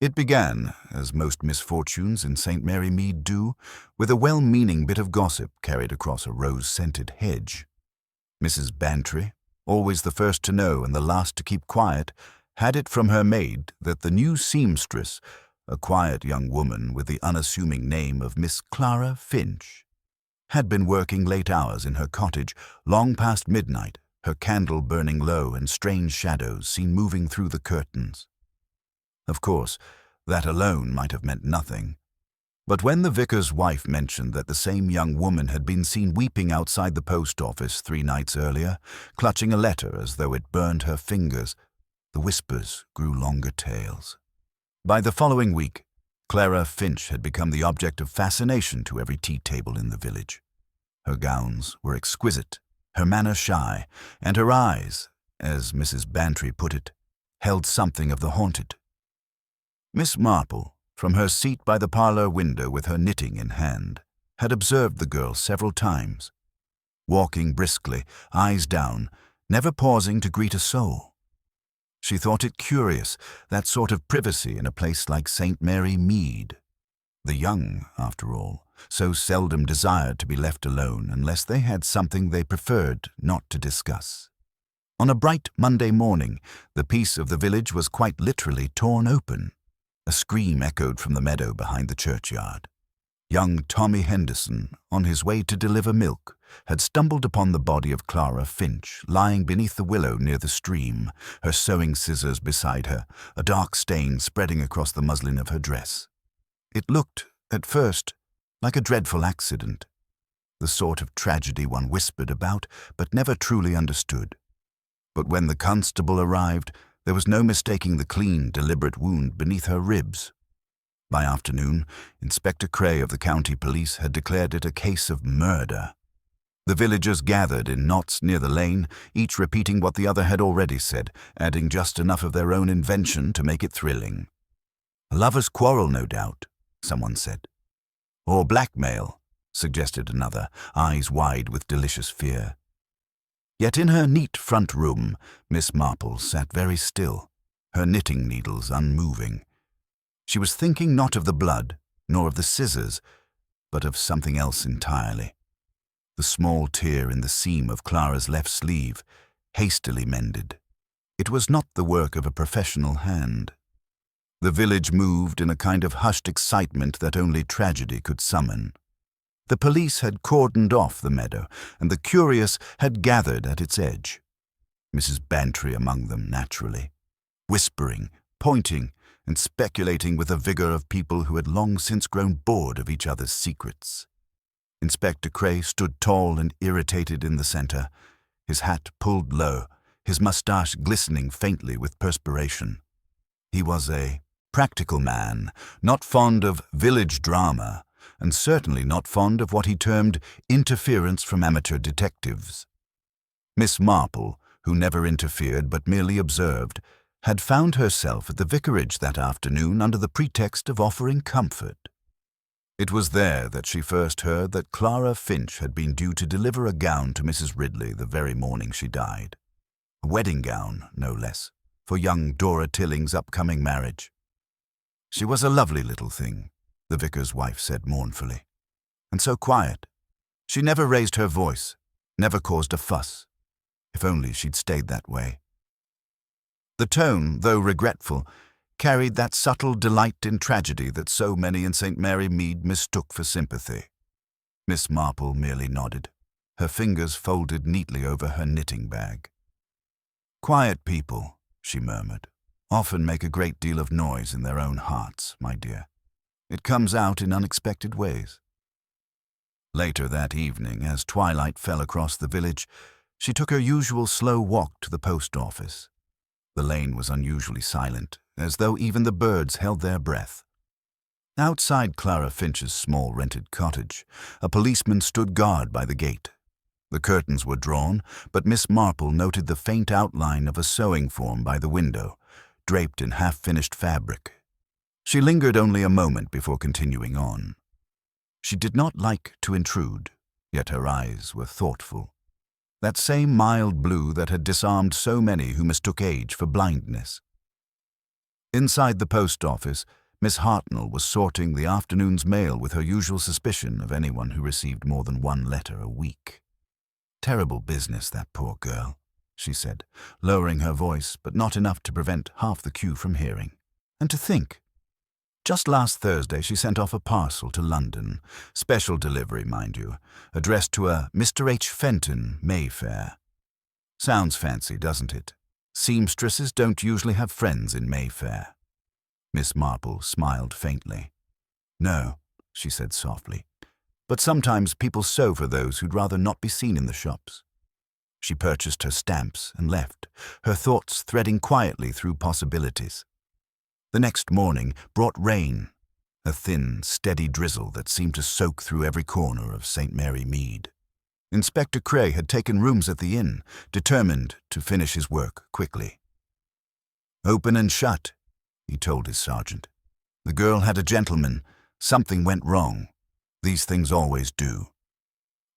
It began, as most misfortunes in St. Mary Mead do, with a well-meaning bit of gossip carried across a rose-scented hedge. Mrs. Bantry, always the first to know and the last to keep quiet, had it from her maid that the new seamstress, a quiet young woman with the unassuming name of Miss Clara Finch, had been working late hours in her cottage, long past midnight, her candle burning low and strange shadows seen moving through the curtains. Of course, that alone might have meant nothing. But when the vicar's wife mentioned that the same young woman had been seen weeping outside the post office 3 nights earlier, clutching a letter as though it burned her fingers, the whispers grew longer tales. By the following week, Clara Finch had become the object of fascination to every tea table in the village. Her gowns were exquisite, her manner shy, and her eyes, as Mrs. Bantry put it, held something of the haunted. Miss Marple, from her seat by the parlour window with her knitting in hand, had observed the girl several times, walking briskly, eyes down, never pausing to greet a soul. She thought it curious, that sort of privacy in a place like St. Mary Mead. The young, after all, so seldom desired to be left alone unless they had something they preferred not to discuss. On a bright Monday morning, the peace of the village was quite literally torn open. A scream echoed from the meadow behind the churchyard. Young Tommy Henderson, on his way to deliver milk, had stumbled upon the body of Clara Finch, lying beneath the willow near the stream, her sewing scissors beside her, a dark stain spreading across the muslin of her dress. It looked, at first, like a dreadful accident, the sort of tragedy one whispered about but never truly understood. But when the constable arrived, there was no mistaking the clean, deliberate wound beneath her ribs. By afternoon, Inspector Cray of the county police had declared it a case of murder. The villagers gathered in knots near the lane, each repeating what the other had already said, adding just enough of their own invention to make it thrilling. "A lover's quarrel, no doubt," someone said. "Or blackmail," suggested another, eyes wide with delicious fear. Yet in her neat front room, Miss Marple sat very still, her knitting needles unmoving. She was thinking not of the blood, nor of the scissors, but of something else entirely. The small tear in the seam of Clara's left sleeve, hastily mended. It was not the work of a professional hand. The village moved in a kind of hushed excitement that only tragedy could summon. The police had cordoned off the meadow, and the curious had gathered at its edge. Mrs. Bantry among them, naturally, whispering, pointing, and speculating with the vigour of people who had long since grown bored of each other's secrets. Inspector Cray stood tall and irritated in the centre, his hat pulled low, his moustache glistening faintly with perspiration. He was a practical man, not fond of village drama, and certainly not fond of what he termed interference from amateur detectives. Miss Marple, who never interfered but merely observed, had found herself at the vicarage that afternoon under the pretext of offering comfort. It was there that she first heard that Clara Finch had been due to deliver a gown to Mrs. Ridley the very morning she died. A wedding gown, no less, for young Dora Tilling's upcoming marriage. She was a lovely little thing, the vicar's wife said mournfully, and so quiet. She never raised her voice, never caused a fuss. If only she'd stayed that way. The tone, though regretful, carried that subtle delight in tragedy that so many in St. Mary Mead mistook for sympathy. Miss Marple merely nodded, her fingers folded neatly over her knitting bag. "Quiet people," she murmured, "often make a great deal of noise in their own hearts, my dear. It comes out in unexpected ways." Later that evening, as twilight fell across the village, she took her usual slow walk to the post office. The lane was unusually silent, as though even the birds held their breath. Outside Clara Finch's small rented cottage, a policeman stood guard by the gate. The curtains were drawn, but Miss Marple noted the faint outline of a sewing form by the window, draped in half-finished fabric. She lingered only a moment before continuing on. She did not like to intrude, yet her eyes were thoughtful. That same mild blue that had disarmed so many who mistook age for blindness. Inside the post office, Miss Hartnell was sorting the afternoon's mail with her usual suspicion of anyone who received more than one letter a week. "Terrible business, that poor girl," she said, lowering her voice, but not enough to prevent half the queue from hearing. "And to think, just last Thursday she sent off a parcel to London, special delivery, mind you, addressed to a Mr. H. Fenton, Mayfair. Sounds fancy, doesn't it? Seamstresses don't usually have friends in Mayfair." Miss Marple smiled faintly. "No," she said softly, "but sometimes people sew for those who'd rather not be seen in the shops." She purchased her stamps and left, her thoughts threading quietly through possibilities. The next morning brought rain, a thin, steady drizzle that seemed to soak through every corner of St. Mary Mead. Inspector Cray had taken rooms at the inn, determined to finish his work quickly. "Open and shut," he told his sergeant. "The girl had a gentleman. Something went wrong. These things always do."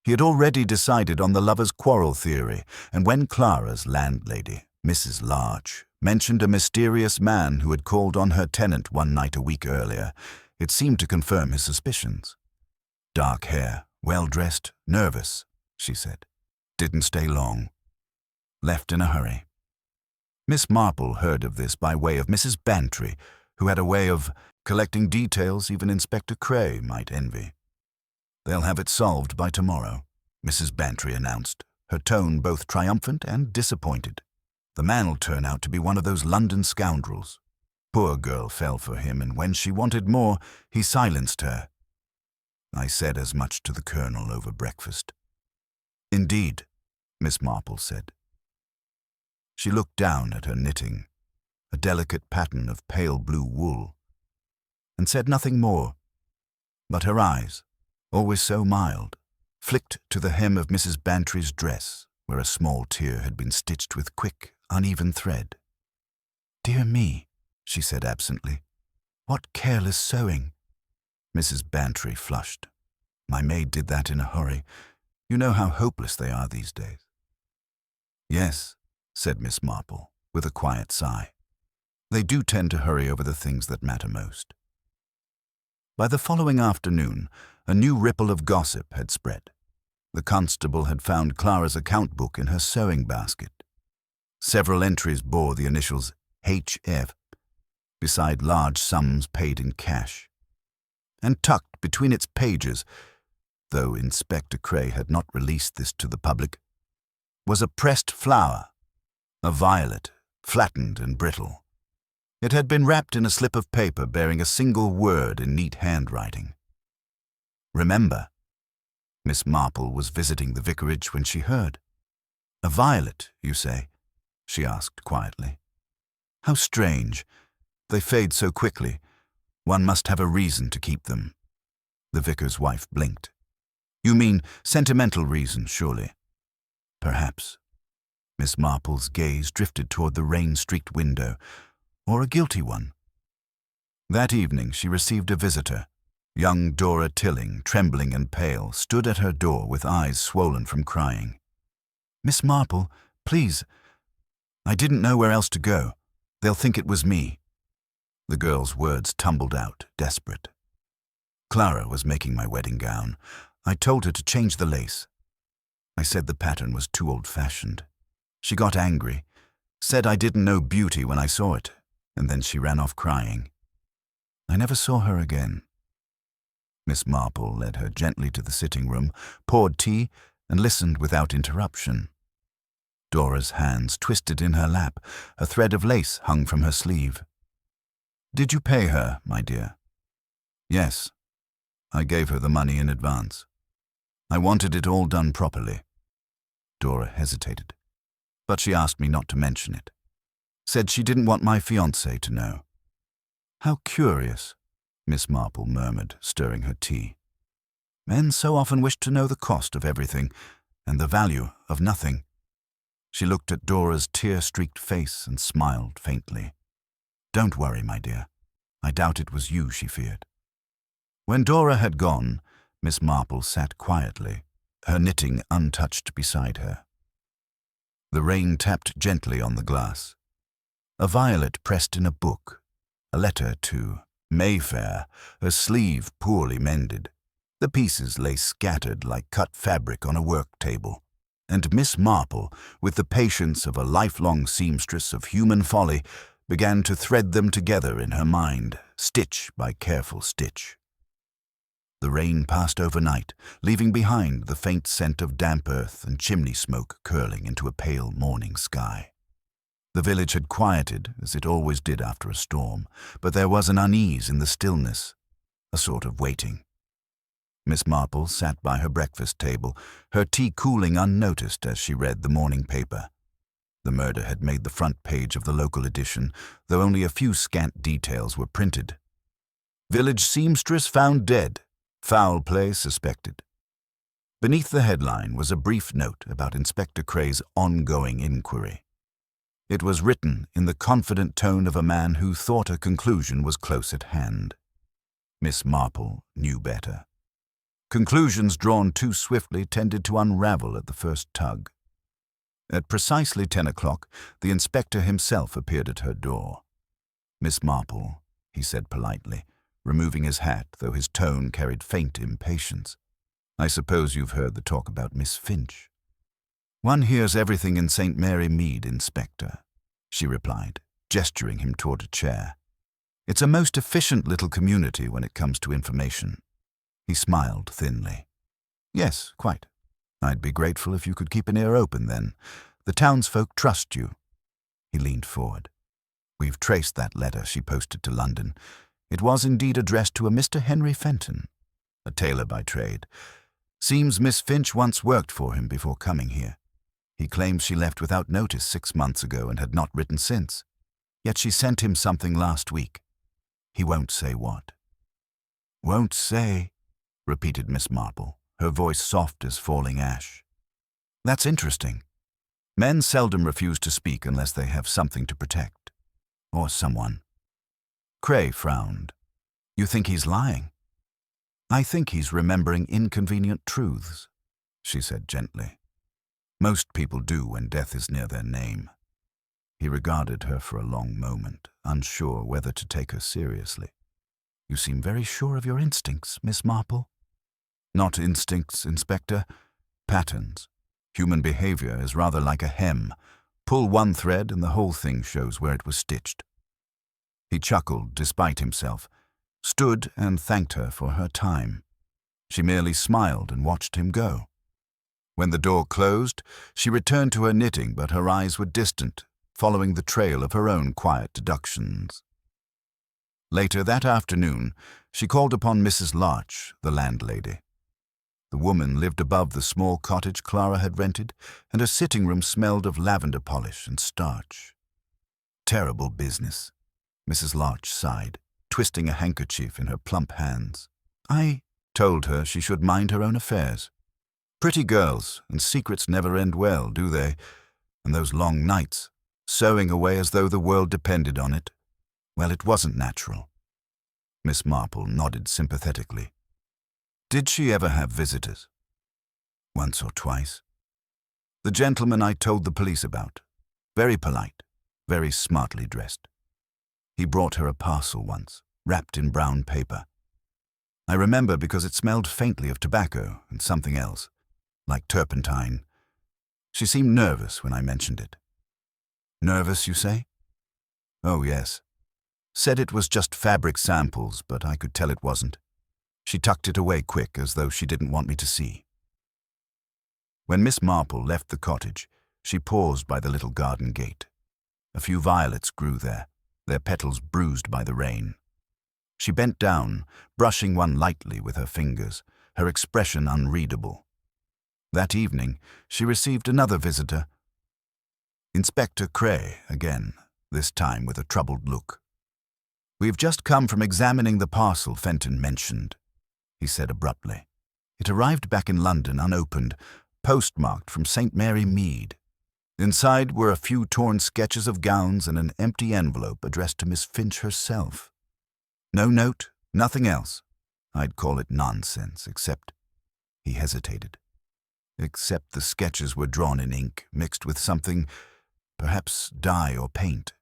He had already decided on the lovers' quarrel theory, and when Clara's landlady, Mrs. Larch, mentioned a mysterious man who had called on her tenant one night a week earlier, it seemed to confirm his suspicions. "Dark hair, well-dressed, nervous," she said. "Didn't stay long. Left in a hurry." Miss Marple heard of this by way of Mrs. Bantry, who had a way of collecting details even Inspector Cray might envy. "They'll have it solved by tomorrow," Mrs. Bantry announced, her tone both triumphant and disappointed. "The man'll turn out to be one of those London scoundrels. Poor girl fell for him, and when she wanted more, he silenced her. I said as much to the Colonel over breakfast." "Indeed," Miss Marple said. She looked down at her knitting, a delicate pattern of pale blue wool, and said nothing more, but her eyes, always so mild, flicked to the hem of Mrs. Bantry's dress, where a small tear had been stitched with quick, uneven thread. "Dear me," she said absently, "what careless sewing." Mrs. Bantry flushed. "My maid did that in a hurry. You know how hopeless they are these days." "Yes," said Miss Marple, with a quiet sigh. "They do tend to hurry over the things that matter most." By the following afternoon, a new ripple of gossip had spread. The constable had found Clara's account book in her sewing basket. Several entries bore the initials H.F., beside large sums paid in cash. And tucked between its pages, though Inspector Cray had not released this to the public, was a pressed flower, a violet, flattened and brittle. It had been wrapped in a slip of paper bearing a single word in neat handwriting. "Remember." Miss Marple was visiting the vicarage when she heard. "A violet, you say?" she asked quietly. "How strange. They fade so quickly. One must have a reason to keep them." The vicar's wife blinked. "You mean sentimental reason, surely?" "Perhaps." Miss Marple's gaze drifted toward the rain-streaked window. "Or a guilty one." That evening she received a visitor. Young Dora Tilling, trembling and pale, stood at her door with eyes swollen from crying. "Miss Marple, please. I didn't know where else to go. They'll think it was me." The girl's words tumbled out, desperate. "Clara was making my wedding gown. I told her to change the lace. I said the pattern was too old-fashioned. She got angry, said I didn't know beauty when I saw it, and then she ran off crying. I never saw her again." Miss Marple led her gently to the sitting room, poured tea, and listened without interruption. Dora's hands twisted in her lap. A thread of lace hung from her sleeve. "Did you pay her, my dear?" "Yes. I gave her the money in advance. I wanted it all done properly." Dora hesitated, but she asked me not to mention it. Said she didn't want my fiancé to know. "How curious," Miss Marple murmured, stirring her tea. "Men so often wish to know the cost of everything, and the value of nothing." She looked at Dora's tear-streaked face and smiled faintly. "Don't worry, my dear. I doubt it was you she feared." When Dora had gone, Miss Marple sat quietly, her knitting untouched beside her. The rain tapped gently on the glass. A violet pressed in a book, A letter to Mayfair, a sleeve poorly mended. The pieces lay scattered like cut fabric on a work table, and Miss Marple, with the patience of a lifelong seamstress of human folly, began to thread them together in her mind, stitch by careful stitch. The rain passed overnight, leaving behind the faint scent of damp earth and chimney smoke curling into a pale morning sky. The village had quieted, as it always did after a storm, but there was an unease in the stillness, a sort of waiting. Miss Marple sat by her breakfast table, her tea cooling unnoticed as she read the morning paper. The murder had made the front page of the local edition, though only a few scant details were printed. Village seamstress found dead. Foul play suspected. Beneath the headline was a brief note about Inspector Cray's ongoing inquiry. It was written in the confident tone of a man who thought a conclusion was close at hand. Miss Marple knew better. Conclusions drawn too swiftly tended to unravel at the first tug. At precisely 10 o'clock, the inspector himself appeared at her door. "Miss Marple," he said politely, removing his hat, though his tone carried faint impatience. "I suppose you've heard the talk about Miss Finch." "One hears everything in St. Mary Mead, Inspector," she replied, gesturing him toward a chair. "It's a most efficient little community when it comes to information." He smiled thinly. "Yes, quite. I'd be grateful if you could keep an ear open then. The townsfolk trust you." He leaned forward. "We've traced that letter she posted to London. It was indeed addressed to a Mr. Henry Fenton, a tailor by trade. Seems Miss Finch once worked for him before coming here. He claims she left without notice 6 months ago and had not written since. Yet she sent him something last week. He won't say what." "Won't say," repeated Miss Marple, her voice soft as falling ash. "That's interesting. Men seldom refuse to speak unless they have something to protect. Or someone." Cray frowned. "You think he's lying?" "I think he's remembering inconvenient truths," she said gently. "Most people do when death is near their name." He regarded her for a long moment, unsure whether to take her seriously. "You seem very sure of your instincts, Miss Marple." "Not instincts, Inspector. Patterns. Human behavior is rather like a hem. Pull one thread and the whole thing shows where it was stitched." He chuckled despite himself, stood and thanked her for her time. She merely smiled and watched him go. When the door closed, she returned to her knitting, but her eyes were distant, following the trail of her own quiet deductions. Later that afternoon, she called upon Mrs. Larch, the landlady. The woman lived above the small cottage Clara had rented, and her sitting room smelled of lavender polish and starch. "Terrible business," Mrs. Larch sighed, twisting a handkerchief in her plump hands. "I told her she should mind her own affairs. Pretty girls, and secrets never end well, do they? And those long nights, sewing away as though the world depended on it. Well, it wasn't natural." Miss Marple nodded sympathetically. "Did she ever have visitors?" "Once or twice. The gentleman I told the police about. Very polite, very smartly dressed. He brought her a parcel once, wrapped in brown paper. I remember because it smelled faintly of tobacco and something else, like turpentine. She seemed nervous when I mentioned it." "Nervous, you say?" "Oh, yes. Said it was just fabric samples, but I could tell it wasn't. She tucked it away quick, as though she didn't want me to see." When Miss Marple left the cottage, she paused by the little garden gate. A few violets grew there, their petals bruised by the rain. She bent down, brushing one lightly with her fingers, her expression unreadable. That evening, she received another visitor. Inspector Cray again, this time with a troubled look. "We've just come from examining the parcel Fenton mentioned," he said abruptly. "It arrived back in London unopened, postmarked from St. Mary Mead. Inside were a few torn sketches of gowns and an empty envelope addressed to Miss Finch herself. No note, nothing else. I'd call it nonsense, except—" He hesitated. "Except the sketches were drawn in ink, mixed with something, perhaps dye or paint.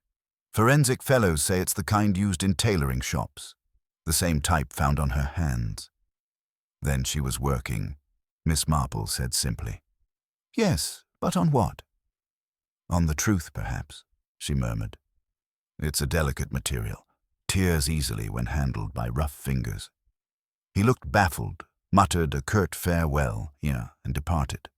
Forensic fellows say it's the kind used in tailoring shops, the same type found on her hands. Then she was working, Miss Marple said simply. Yes, but on what? On the truth, perhaps, she murmured. It's a delicate material, tears easily when handled by rough fingers. He looked baffled, muttered a curt farewell, and departed.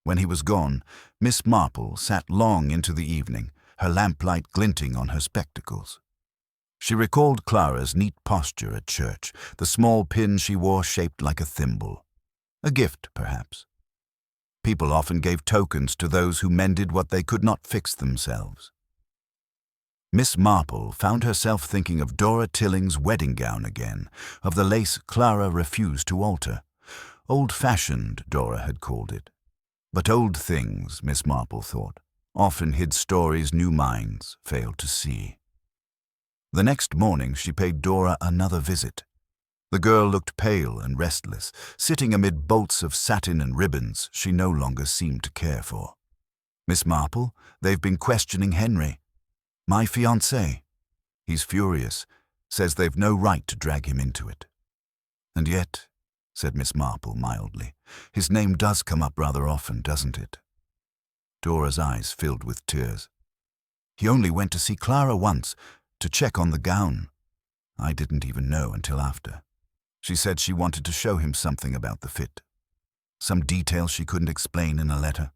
When he was gone, Miss Marple sat long into the evening, her lamplight glinting on her spectacles. She recalled Clara's neat posture at church, the small pin she wore shaped like a thimble. A gift, perhaps. People often gave tokens to those who mended what they could not fix themselves. Miss Marple found herself thinking of Dora Tilling's wedding gown again, of the lace Clara refused to alter. Old-fashioned, Dora had called it. But old things, Miss Marple thought, often hid stories new minds failed to see. The next morning she paid Dora another visit. The girl looked pale and restless, sitting amid bolts of satin and ribbons she no longer seemed to care for. Miss Marple, they've been questioning Henry. My fiancé. He's furious, says they've no right to drag him into it. And yet, said Miss Marple mildly, his name does come up rather often, doesn't it? Dora's eyes filled with tears. He only went to see Clara once, to check on the gown. I didn't even know until after. She said she wanted to show him something about the fit. Some detail she couldn't explain in a letter.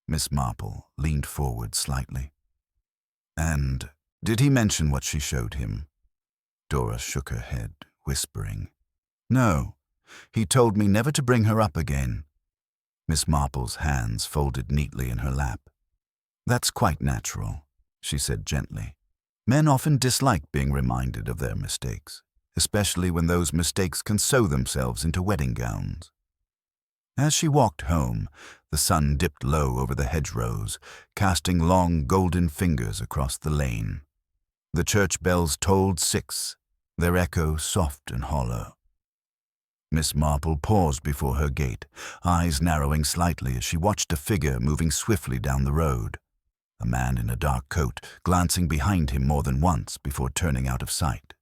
Miss Marple leaned forward slightly. And did he mention what she showed him? Dora shook her head, whispering. No, he told me never to bring her up again. Miss Marple's hands folded neatly in her lap. That's quite natural, she said gently. Men often dislike being reminded of their mistakes, especially when those mistakes can sew themselves into wedding gowns. As she walked home, the sun dipped low over the hedgerows, casting long golden fingers across the lane. The church bells tolled 6, their echo soft and hollow. Miss Marple paused before her gate, eyes narrowing slightly as she watched a figure moving swiftly down the road. A man in a dark coat, glancing behind him more than once before turning out of sight.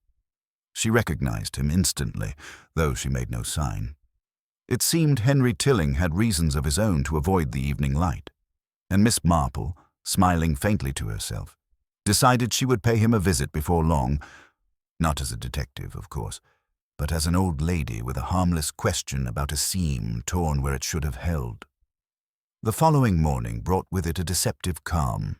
She recognized him instantly, though she made no sign. It seemed Henry Tilling had reasons of his own to avoid the evening light, and Miss Marple, smiling faintly to herself, decided she would pay him a visit before long, not as a detective, of course, but as an old lady with a harmless question about a seam torn where it should have held. The following morning brought with it a deceptive calm,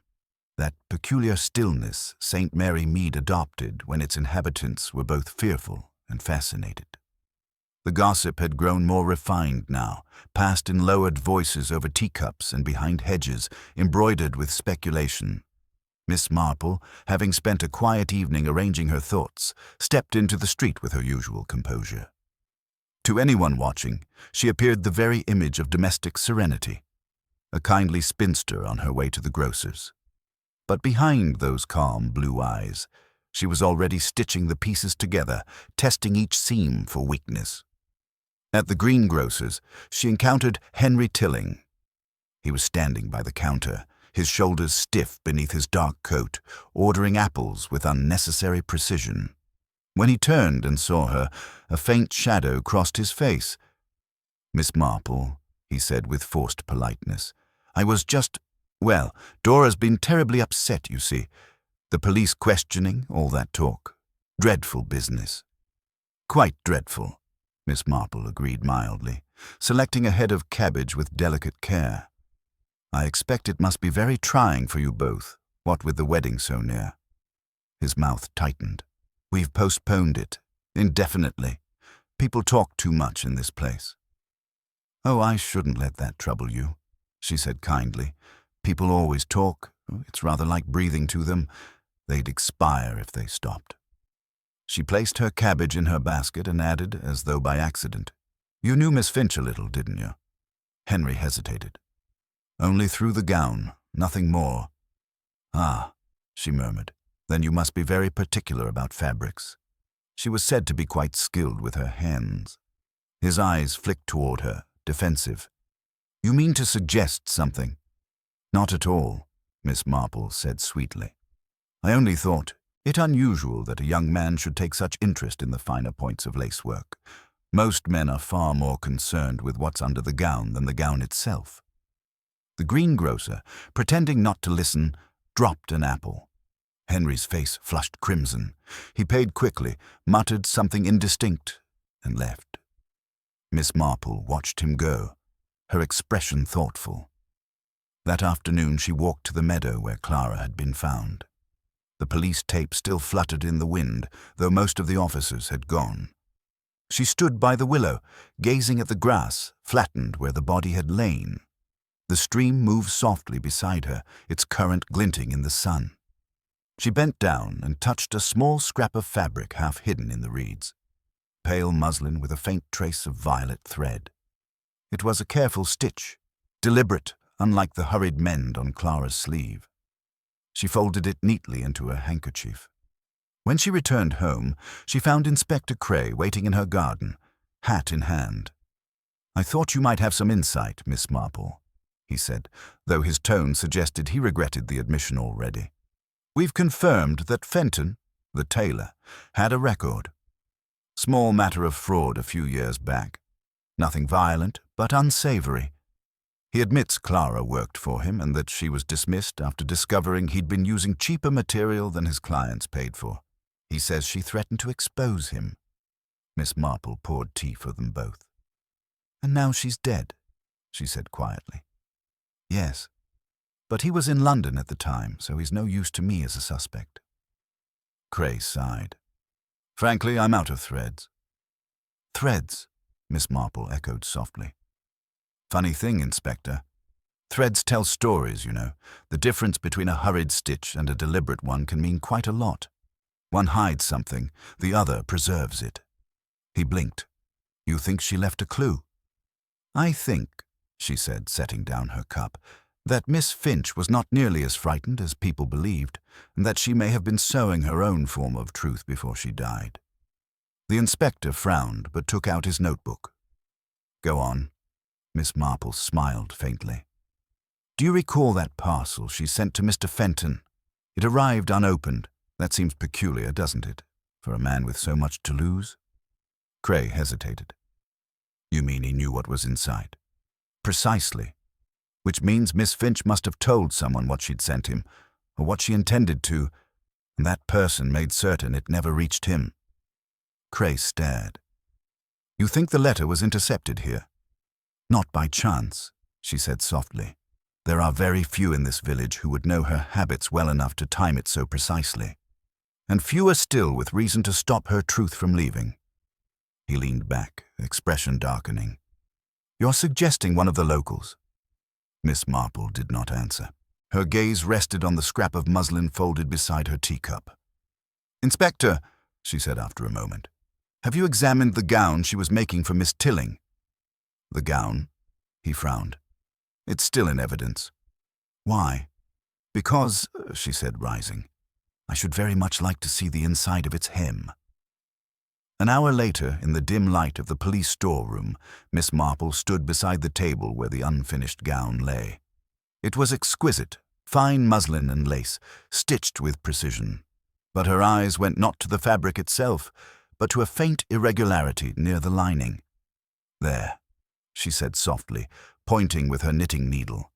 that peculiar stillness St. Mary Mead adopted when its inhabitants were both fearful and fascinated. The gossip had grown more refined now, passed in lowered voices over teacups and behind hedges, embroidered with speculation. Miss Marple, having spent a quiet evening arranging her thoughts, stepped into the street with her usual composure. To anyone watching, she appeared the very image of domestic serenity, a kindly spinster on her way to the grocer's. But behind those calm blue eyes, she was already stitching the pieces together, testing each seam for weakness. At the greengrocer's, she encountered Henry Tilling. He was standing by the counter, his shoulders stiff beneath his dark coat, ordering apples with unnecessary precision. When he turned and saw her, a faint shadow crossed his face. Miss Marple, he said with forced politeness, I was just... Well, Dora's been terribly upset, you see. The police questioning, all that talk. Dreadful business. Quite dreadful, Miss Marple agreed mildly, selecting a head of cabbage with delicate care. I expect it must be very trying for you both, what with the wedding so near. His mouth tightened. We've postponed it, indefinitely. People talk too much in this place. Oh, I shouldn't let that trouble you, she said kindly. People always talk. It's rather like breathing to them. They'd expire if they stopped. She placed her cabbage in her basket and added, as though by accident, You knew Miss Finch a little, didn't you? Henry hesitated. Only through the gown, nothing more. Ah, she murmured. Then you must be very particular about fabrics. She was said to be quite skilled with her hands. His eyes flicked toward her, defensive. You mean to suggest something? Not at all, Miss Marple said sweetly. I only thought it unusual that a young man should take such interest in the finer points of lacework. Most men are far more concerned with what's under the gown than the gown itself. The greengrocer, pretending not to listen, dropped an apple. Henry's face flushed crimson. He paid quickly, muttered something indistinct, and left. Miss Marple watched him go, her expression thoughtful. That afternoon she walked to the meadow where Clara had been found. The police tape still fluttered in the wind, though most of the officers had gone. She stood by the willow, gazing at the grass, flattened where the body had lain. The stream moved softly beside her, its current glinting in the sun. She bent down and touched a small scrap of fabric half hidden in the reeds. Pale muslin with a faint trace of violet thread. It was a careful stitch, deliberate, unlike the hurried mend on Clara's sleeve. She folded it neatly into her handkerchief. When she returned home, she found Inspector Cray waiting in her garden, hat in hand. "I thought you might have some insight, Miss Marple," he said, though his tone suggested he regretted the admission already. "We've confirmed that Fenton, the tailor, had a record. Small matter of fraud a few years back. Nothing violent, but unsavory. He admits Clara worked for him and that she was dismissed after discovering he'd been using cheaper material than his clients paid for. He says she threatened to expose him." Miss Marple poured tea for them both. "And now she's dead," she said quietly. "Yes, but he was in London at the time, so he's no use to me as a suspect." Cray sighed. "Frankly, I'm out of threads." "Threads," Miss Marple echoed softly. "Funny thing, Inspector. Threads tell stories, you know. The difference between a hurried stitch and a deliberate one can mean quite a lot. One hides something, the other preserves it." He blinked. "You think she left a clue?" "I think," she said, setting down her cup, "that Miss Finch was not nearly as frightened as people believed, and that she may have been sowing her own form of truth before she died." The inspector frowned, but took out his notebook. "Go on." Miss Marple smiled faintly. "Do you recall that parcel she sent to Mr. Fenton? It arrived unopened. That seems peculiar, doesn't it, for a man with so much to lose?" Cray hesitated. "You mean he knew what was inside?" "Precisely. Which means Miss Finch must have told someone what she'd sent him, or what she intended to, and that person made certain it never reached him." Cray stared. "You think the letter was intercepted here?" "Not by chance," she said softly. "There are very few in this village who would know her habits well enough to time it so precisely, and fewer still with reason to stop her truth from leaving." He leaned back, expression darkening. "You're suggesting one of the locals?" Miss Marple did not answer. Her gaze rested on the scrap of muslin folded beside her teacup. "Inspector," she said after a moment, "have you examined the gown she was making for Miss Tilling?" "The gown?" He frowned. "It's still in evidence." "Why?" "Because," she said, rising, "I should very much like to see the inside of its hem." An hour later, in the dim light of the police storeroom, Miss Marple stood beside the table where the unfinished gown lay. It was exquisite, fine muslin and lace, stitched with precision. But her eyes went not to the fabric itself, but to a faint irregularity near the lining. "There," she said softly, pointing with her knitting needle.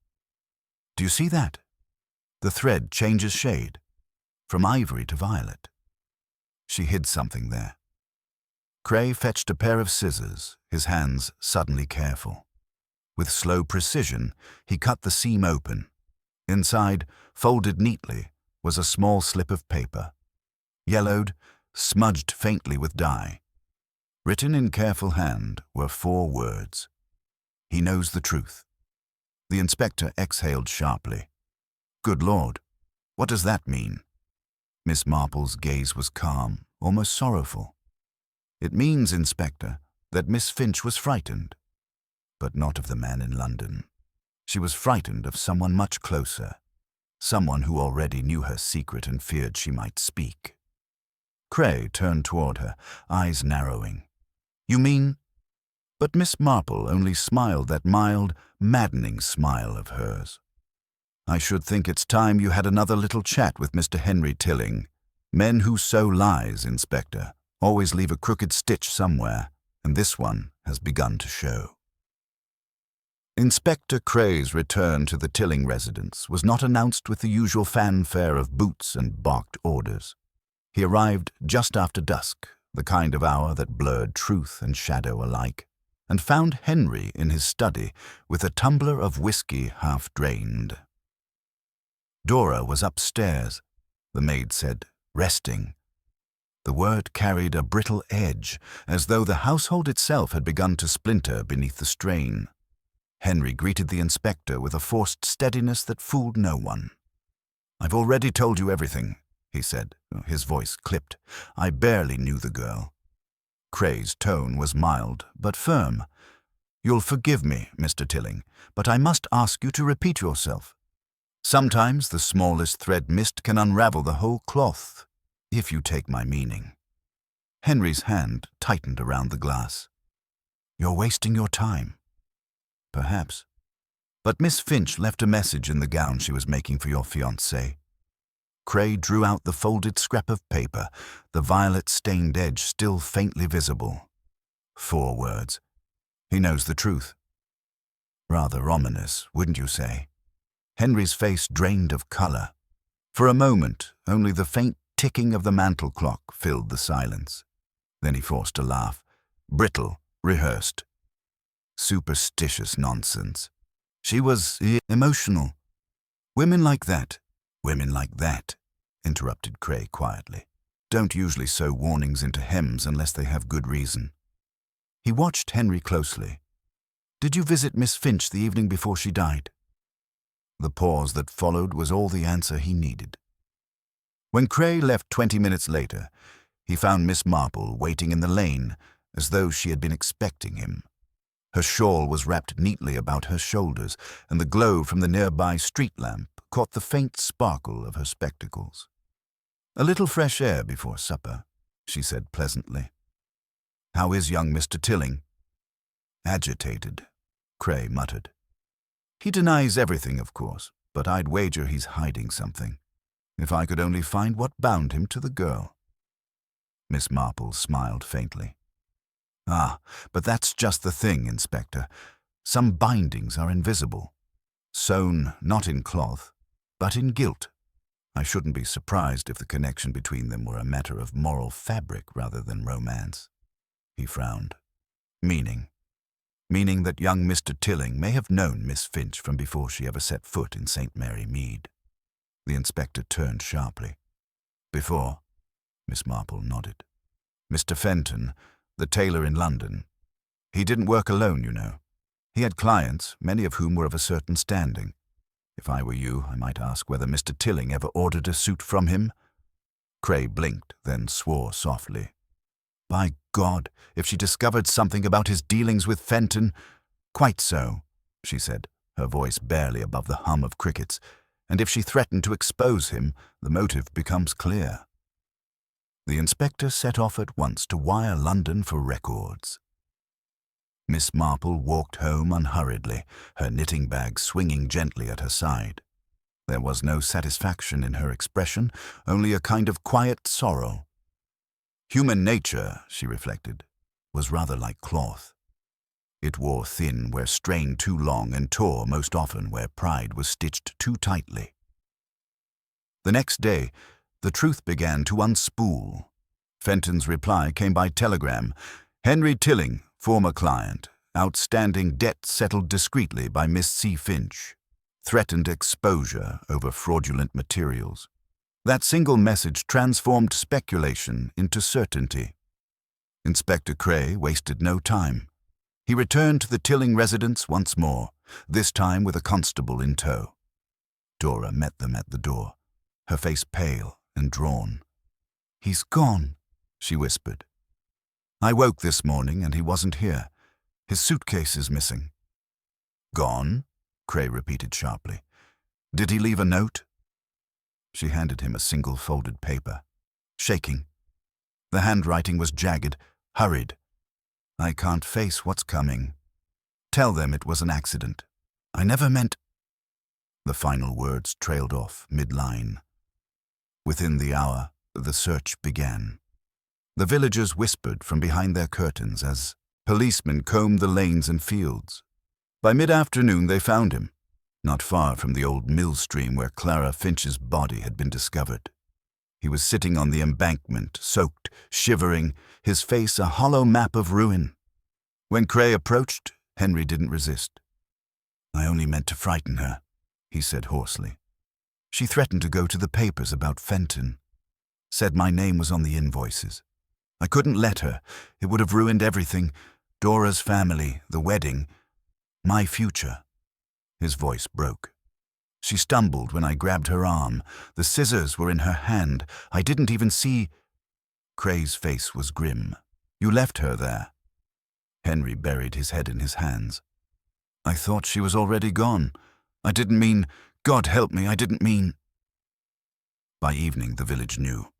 "Do you see that? The thread changes shade, from ivory to violet." She hid something there. Cray fetched a pair of scissors, his hands suddenly careful. With slow precision, he cut the seam open. Inside, folded neatly, was a small slip of paper. Yellowed, smudged faintly with dye. Written in careful hand were 4 words. "He knows the truth." The inspector exhaled sharply. "Good Lord, what does that mean?" Miss Marple's gaze was calm, almost sorrowful. "It means, Inspector, that Miss Finch was frightened, but not of the man in London. She was frightened of someone much closer, someone who already knew her secret and feared she might speak." Cray turned toward her, eyes narrowing. "You mean—" But Miss Marple only smiled that mild, maddening smile of hers. I should think it's time you had another little chat with Mr. Henry Tilling. Men who sow lies, Inspector, always leave a crooked stitch somewhere, and this one has begun to show. Inspector Cray's return to the Tilling residence was not announced with the usual fanfare of boots and barked orders. He arrived just after dusk, the kind of hour that blurred truth and shadow alike, and found Henry in his study with a tumbler of whiskey half drained. Dora was upstairs, the maid said, resting. The word carried a brittle edge, as though the household itself had begun to splinter beneath the strain. Henry greeted the inspector with a forced steadiness that fooled no one. "I've already told you everything," he said, his voice clipped. "I barely knew the girl." Cray's tone was mild, but firm. "You'll forgive me, Mr. Tilling, but I must ask you to repeat yourself. Sometimes the smallest thread missed can unravel the whole cloth, if you take my meaning." Henry's hand tightened around the glass. "You're wasting your time." "Perhaps. But Miss Finch left a message in the gown she was making for your fiancé." Cray drew out the folded scrap of paper, the violet-stained edge still faintly visible. 4 words. "He knows the truth." Rather ominous, wouldn't you say? Henry's face drained of color. For a moment, only the faint ticking of the mantel clock filled the silence. Then he forced a laugh, brittle, rehearsed. Superstitious nonsense. She was emotional. Women like that, interrupted Cray quietly, don't usually sew warnings into hems unless they have good reason. He watched Henry closely. "Did you visit Miss Finch the evening before she died?" The pause that followed was all the answer he needed. When Cray left 20 minutes later, he found Miss Marple waiting in the lane, as though she had been expecting him. Her shawl was wrapped neatly about her shoulders, and the glow from the nearby street lamp caught the faint sparkle of her spectacles. "A little fresh air before supper," she said pleasantly. "How is young Mr. Tilling?" "Agitated," Cray muttered. "He denies everything, of course, but I'd wager he's hiding something. If I could only find what bound him to the girl." Miss Marple smiled faintly. "Ah, but that's just the thing, Inspector. Some bindings are invisible. Sewn not in cloth, but in guilt. I shouldn't be surprised if the connection between them were a matter of moral fabric rather than romance." He frowned. "Meaning that young Mr. Tilling may have known Miss Finch from before she ever set foot in St. Mary Mead." The inspector turned sharply. "Before?" Miss Marple nodded. "Mr. Fenton, the tailor in London. He didn't work alone, you know. He had clients, many of whom were of a certain standing. If I were you, I might ask whether Mr. Tilling ever ordered a suit from him." Cray blinked, then swore softly. "By God, if she discovered something about his dealings with Fenton—" "Quite so," she said, her voice barely above the hum of crickets. "And if she threatened to expose him, the motive becomes clear." The inspector set off at once to wire London for records. Miss Marple walked home unhurriedly, her knitting bag swinging gently at her side. There was no satisfaction in her expression, only a kind of quiet sorrow. Human nature, she reflected, was rather like cloth. It wore thin where strained too long and tore most often where pride was stitched too tightly. The next day, the truth began to unspool. Fenton's reply came by telegram. "Henry Tilling, former client. Outstanding debt settled discreetly by Miss C. Finch. Threatened exposure over fraudulent materials." That single message transformed speculation into certainty. Inspector Cray wasted no time. He returned to the Tilling residence once more, this time with a constable in tow. Dora met them at the door, her face pale and drawn. "He's gone," she whispered. "I woke this morning and he wasn't here. His suitcase is missing." "Gone?" Cray repeated sharply. "Did he leave a note?" She handed him a single folded paper, shaking. The handwriting was jagged, hurried. "I can't face what's coming. Tell them it was an accident. I never meant—" The final words trailed off mid-line. Within the hour, the search began. The villagers whispered from behind their curtains as policemen combed the lanes and fields. By mid-afternoon they found him, not far from the old mill stream where Clara Finch's body had been discovered. He was sitting on the embankment, soaked, shivering, his face a hollow map of ruin. When Cray approached, Henry didn't resist. "I only meant to frighten her," he said hoarsely. "She threatened to go to the papers about Fenton. Said my name was on the invoices. I couldn't let her. It would have ruined everything. Dora's family, the wedding, my future." His voice broke. She stumbled when I grabbed her arm. The scissors were in her hand. I didn't even see. Cray's face was grim. "You left her there." Henry buried his head in his hands. "I thought she was already gone. I didn't mean, God help me, I didn't mean." By evening, the village knew.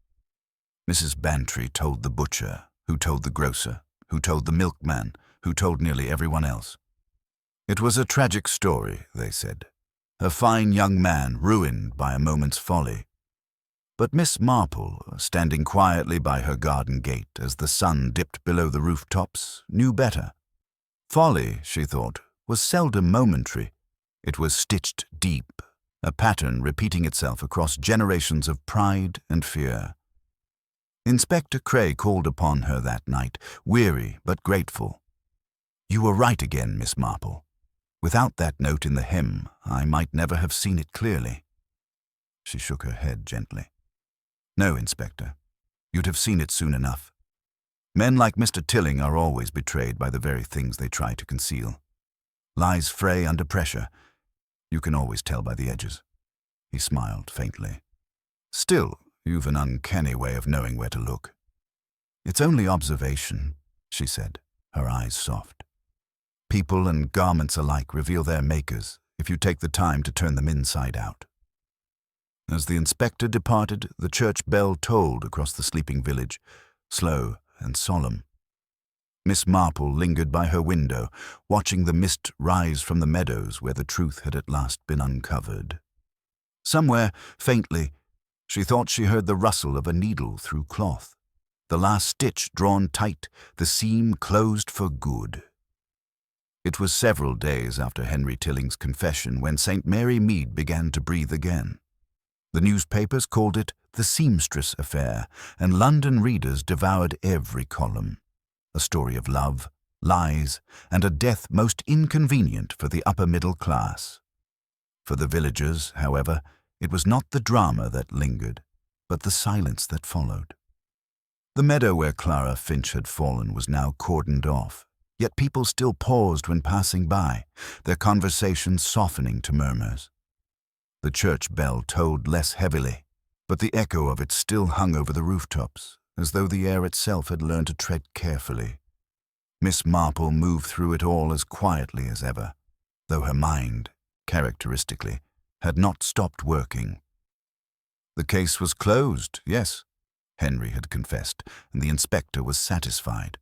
Mrs. Bantry told the butcher, who told the grocer, who told the milkman, who told nearly everyone else. It was a tragic story, they said. A fine young man ruined by a moment's folly. But Miss Marple, standing quietly by her garden gate as the sun dipped below the rooftops, knew better. Folly, she thought, was seldom momentary. It was stitched deep, a pattern repeating itself across generations of pride and fear. Inspector Cray called upon her that night, weary but grateful. "You were right again, Miss Marple. Without that note in the hymn, I might never have seen it clearly." She shook her head gently. "No, Inspector. You'd have seen it soon enough. Men like Mr. Tilling are always betrayed by the very things they try to conceal. Lies fray under pressure. You can always tell by the edges." He smiled faintly. "Still, you've an uncanny way of knowing where to look." "It's only observation," she said, her eyes soft. "People and garments alike reveal their makers if you take the time to turn them inside out." As the inspector departed, the church bell tolled across the sleeping village, slow and solemn. Miss Marple lingered by her window, watching the mist rise from the meadows where the truth had at last been uncovered. Somewhere, faintly, she thought she heard the rustle of a needle through cloth, the last stitch drawn tight, the seam closed for good. It was several days after Henry Tilling's confession when St. Mary Mead began to breathe again. The newspapers called it the Seamstress affair, and London readers devoured every column. A story of love, lies, and a death most inconvenient for the upper middle class. For the villagers, however, it was not the drama that lingered, but the silence that followed. The meadow where Clara Finch had fallen was now cordoned off, yet people still paused when passing by, their conversations softening to murmurs. The church bell tolled less heavily, but the echo of it still hung over the rooftops, as though the air itself had learned to tread carefully. Miss Marple moved through it all as quietly as ever, though her mind, characteristically, had not stopped working. The case was closed, yes, Henry had confessed, and the inspector was satisfied.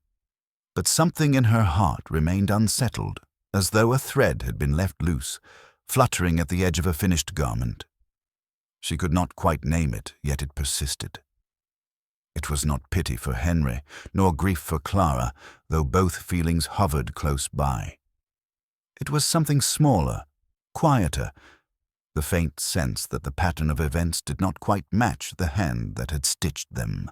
But something in her heart remained unsettled, as though a thread had been left loose, fluttering at the edge of a finished garment. She could not quite name it, yet it persisted. It was not pity for Henry, nor grief for Clara, though both feelings hovered close by. It was something smaller, quieter, the faint sense that the pattern of events did not quite match the hand that had stitched them.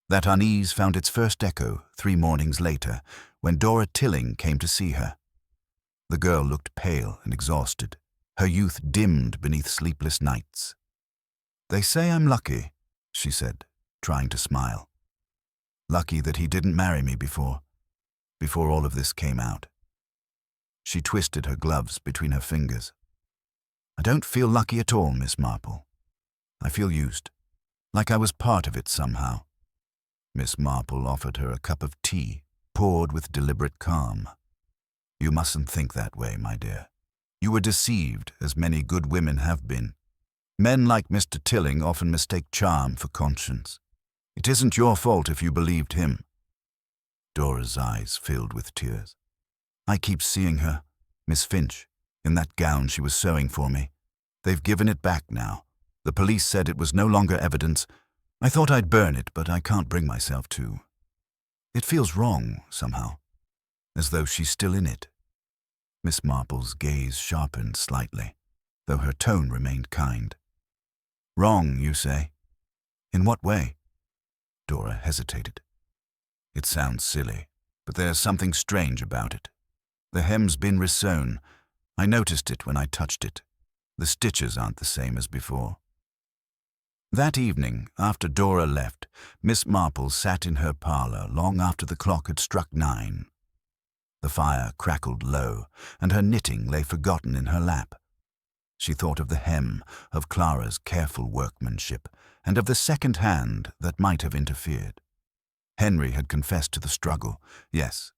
That unease found its first echo 3 mornings later, when Dora Tilling came to see her. The girl looked pale and exhausted, her youth dimmed beneath sleepless nights. "They say I'm lucky," she said, trying to smile. "Lucky that he didn't marry me before all of this came out." She twisted her gloves between her fingers. "I don't feel lucky at all, Miss Marple. I feel used, like I was part of it somehow." Miss Marple offered her a cup of tea, poured with deliberate calm. "You mustn't think that way, my dear. You were deceived, as many good women have been. Men like Mr. Tilling often mistake charm for conscience. It isn't your fault if you believed him." Dora's eyes filled with tears. "I keep seeing her, Miss Finch, in that gown she was sewing for me. They've given it back now. The police said it was no longer evidence. I thought I'd burn it, but I can't bring myself to. It feels wrong, somehow, as though she's still in it." Miss Marple's gaze sharpened slightly, though her tone remained kind. "Wrong, you say? In what way?" Dora hesitated. "It sounds silly, but there's something strange about it. The hem's been resewn. I noticed it when I touched it. The stitches aren't the same as before." That evening, after Dora left, Miss Marple sat in her parlour long after the clock had struck 9. The fire crackled low, and her knitting lay forgotten in her lap. She thought of the hem, of Clara's careful workmanship, and of the second hand that might have interfered. Henry had confessed to the struggle, yes,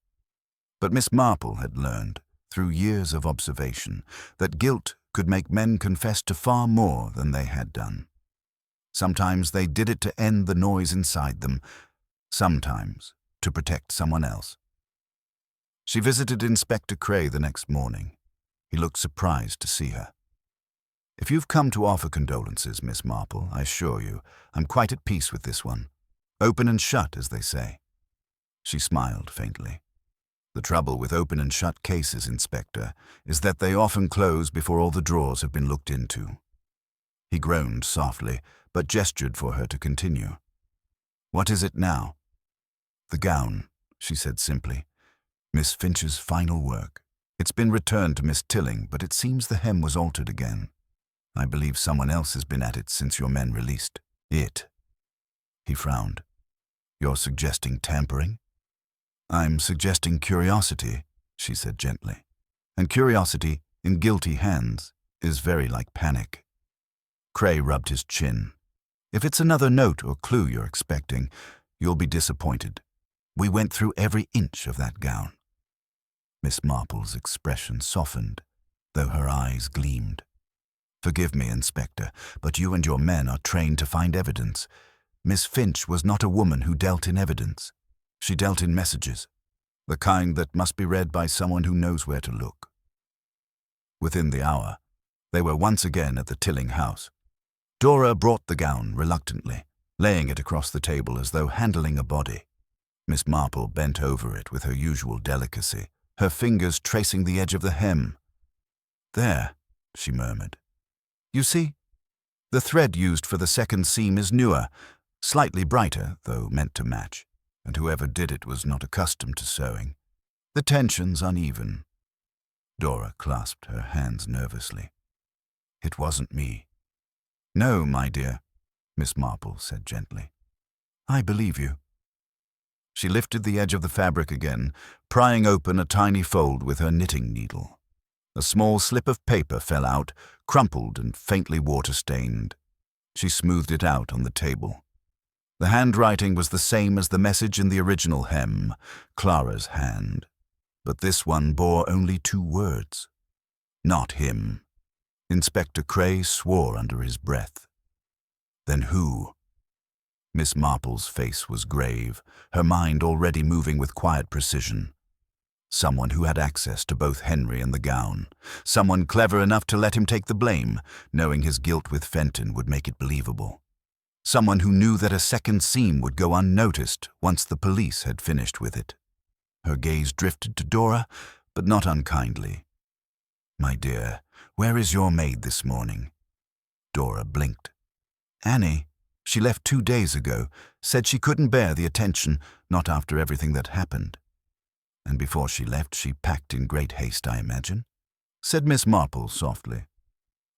but Miss Marple had learned, through years of observation, that guilt could make men confess to far more than they had done. Sometimes they did it to end the noise inside them, sometimes to protect someone else. She visited Inspector Cray the next morning. He looked surprised to see her. "If you've come to offer condolences, Miss Marple, I assure you, I'm quite at peace with this one. Open and shut, as they say." She smiled faintly. "The trouble with open and shut cases, Inspector, is that they often close before all the drawers have been looked into." He groaned softly, but gestured for her to continue. "What is it now?" "The gown," she said simply. "Miss Finch's final work. It's been returned to Miss Tilling, but it seems the hem was altered again. I believe someone else has been at it since your men released it." He frowned. "You're suggesting tampering?" "I'm suggesting curiosity," she said gently. "And curiosity, in guilty hands, is very like panic." Cray rubbed his chin. "If it's another note or clue you're expecting, you'll be disappointed. We went through every inch of that gown." Miss Marple's expression softened, though her eyes gleamed. "Forgive me, Inspector, but you and your men are trained to find evidence. Miss Finch was not a woman who dealt in evidence. She dealt in messages, the kind that must be read by someone who knows where to look." Within the hour, they were once again at the Tilling house. Dora brought the gown reluctantly, laying it across the table as though handling a body. Miss Marple bent over it with her usual delicacy, her fingers tracing the edge of the hem. "There," she murmured. "You see? The thread used for the second seam is newer, slightly brighter, though meant to match, and whoever did it was not accustomed to sewing. The tension's uneven." Dora clasped her hands nervously. "It wasn't me." "No, my dear," Miss Marple said gently. "I believe you." She lifted the edge of the fabric again, prying open a tiny fold with her knitting needle. A small slip of paper fell out, crumpled and faintly water-stained. She smoothed it out on the table. The handwriting was the same as the message in the original hem, Clara's hand. But this one bore only 2 words. Not him. Inspector Cray swore under his breath. Then who? Miss Marple's face was grave, her mind already moving with quiet precision. Someone who had access to both Henry and the gown. Someone clever enough to let him take the blame, knowing his guilt with Fenton would make it believable. Someone who knew that a second seam would go unnoticed once the police had finished with it. Her gaze drifted to Dora, but not unkindly. "My dear, where is your maid this morning?" Dora blinked. "Annie. She left 2 days ago, said she couldn't bear the attention, not after everything that happened." "And before she left, she packed in great haste, I imagine?" said Miss Marple softly,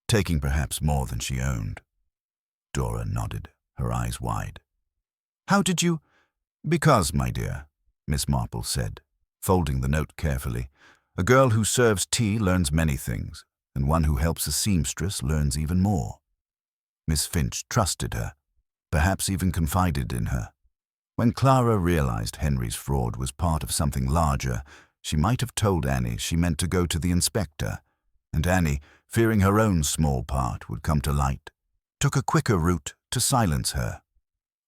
taking perhaps more than she owned. Dora nodded, her eyes wide. "How did you—" "Because, my dear," Miss Marple said, folding the note carefully, "a girl who serves tea learns many things, and one who helps a seamstress learns even more. Miss Finch trusted her, perhaps even confided in her. When Clara realized Henry's fraud was part of something larger, she might have told Annie she meant to go to the inspector, and Annie, fearing her own small part would come to light, took a quicker route to silence her."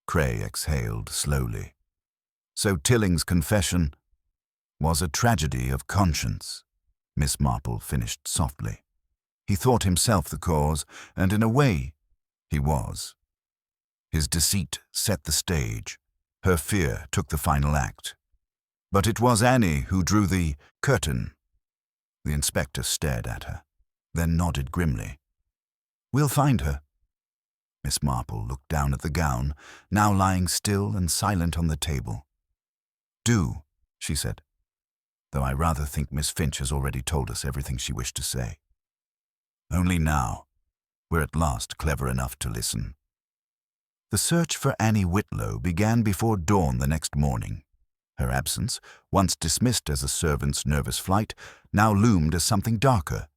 Cray exhaled slowly. "So Tilling's confession was a tragedy of conscience," Miss Marple finished softly. He thought himself the cause, and in a way, he was. His deceit set the stage. Her fear took the final act. But it was Annie who drew the curtain. The inspector stared at her, then nodded grimly. "We'll find her." Miss Marple looked down at the gown, now lying still and silent on the table. "Do," she said, "though I rather think Miss Finch has already told us everything she wished to say. Only now, we're at last clever enough to listen." The search for Annie Whitlow began before dawn the next morning. Her absence, once dismissed as a servant's nervous flight, now loomed as something darker.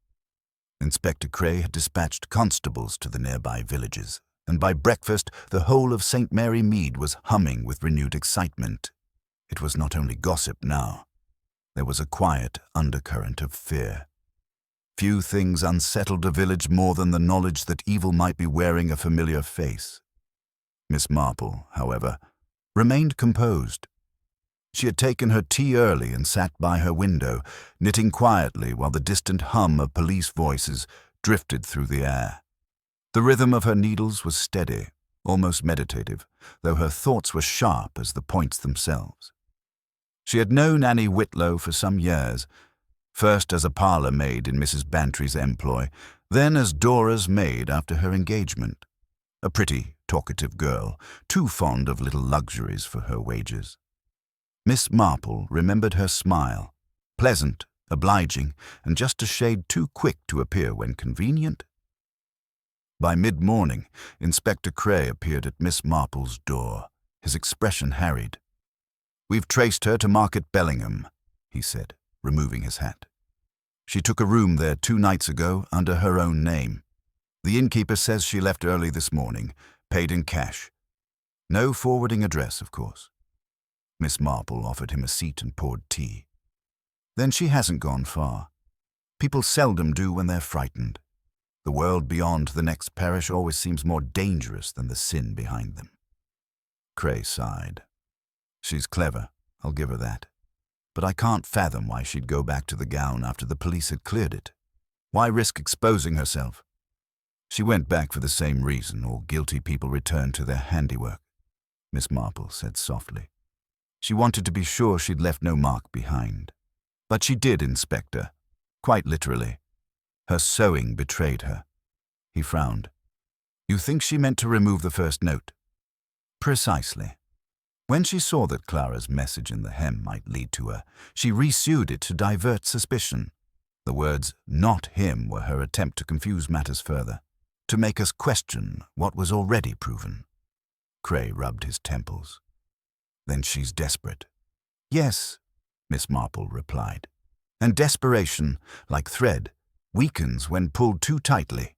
Inspector Cray had dispatched constables to the nearby villages, and by breakfast the whole of St. Mary Mead was humming with renewed excitement. It was not only gossip now. There was a quiet undercurrent of fear. Few things unsettled a village more than the knowledge that evil might be wearing a familiar face. Miss Marple, however, remained composed. She had taken her tea early and sat by her window, knitting quietly while the distant hum of police voices drifted through the air. The rhythm of her needles was steady, almost meditative, though her thoughts were sharp as the points themselves. She had known Annie Whitlow for some years, first as a parlour maid in Mrs. Bantry's employ, then as Dora's maid after her engagement. A pretty, talkative girl, too fond of little luxuries for her wages. Miss Marple remembered her smile, pleasant, obliging, and just a shade too quick to appear when convenient. By mid-morning, Inspector Cray appeared at Miss Marple's door, his expression harried. "We've traced her to Market Bellingham," he said, removing his hat. "She took a room there 2 nights ago under her own name. The innkeeper says she left early this morning, paid in cash. No forwarding address, of course." Miss Marple offered him a seat and poured tea. "Then she hasn't gone far. People seldom do when they're frightened. The world beyond the next parish always seems more dangerous than the sin behind them." Cray sighed. "She's clever, I'll give her that. But I can't fathom why she'd go back to the gown after the police had cleared it. Why risk exposing herself? She went back for the same reason all guilty people return to their handiwork," Miss Marple said softly. "She wanted to be sure she'd left no mark behind. But she did, Inspector. Quite literally. Her sewing betrayed her." He frowned. "You think she meant to remove the first note?" "Precisely. When she saw that Clara's message in the hem might lead to her, she resewed it to divert suspicion. The words, 'not him,' were her attempt to confuse matters further, to make us question what was already proven." Cray rubbed his temples. "Then she's desperate." "Yes," Miss Marple replied. "And desperation, like thread, weakens when pulled too tightly."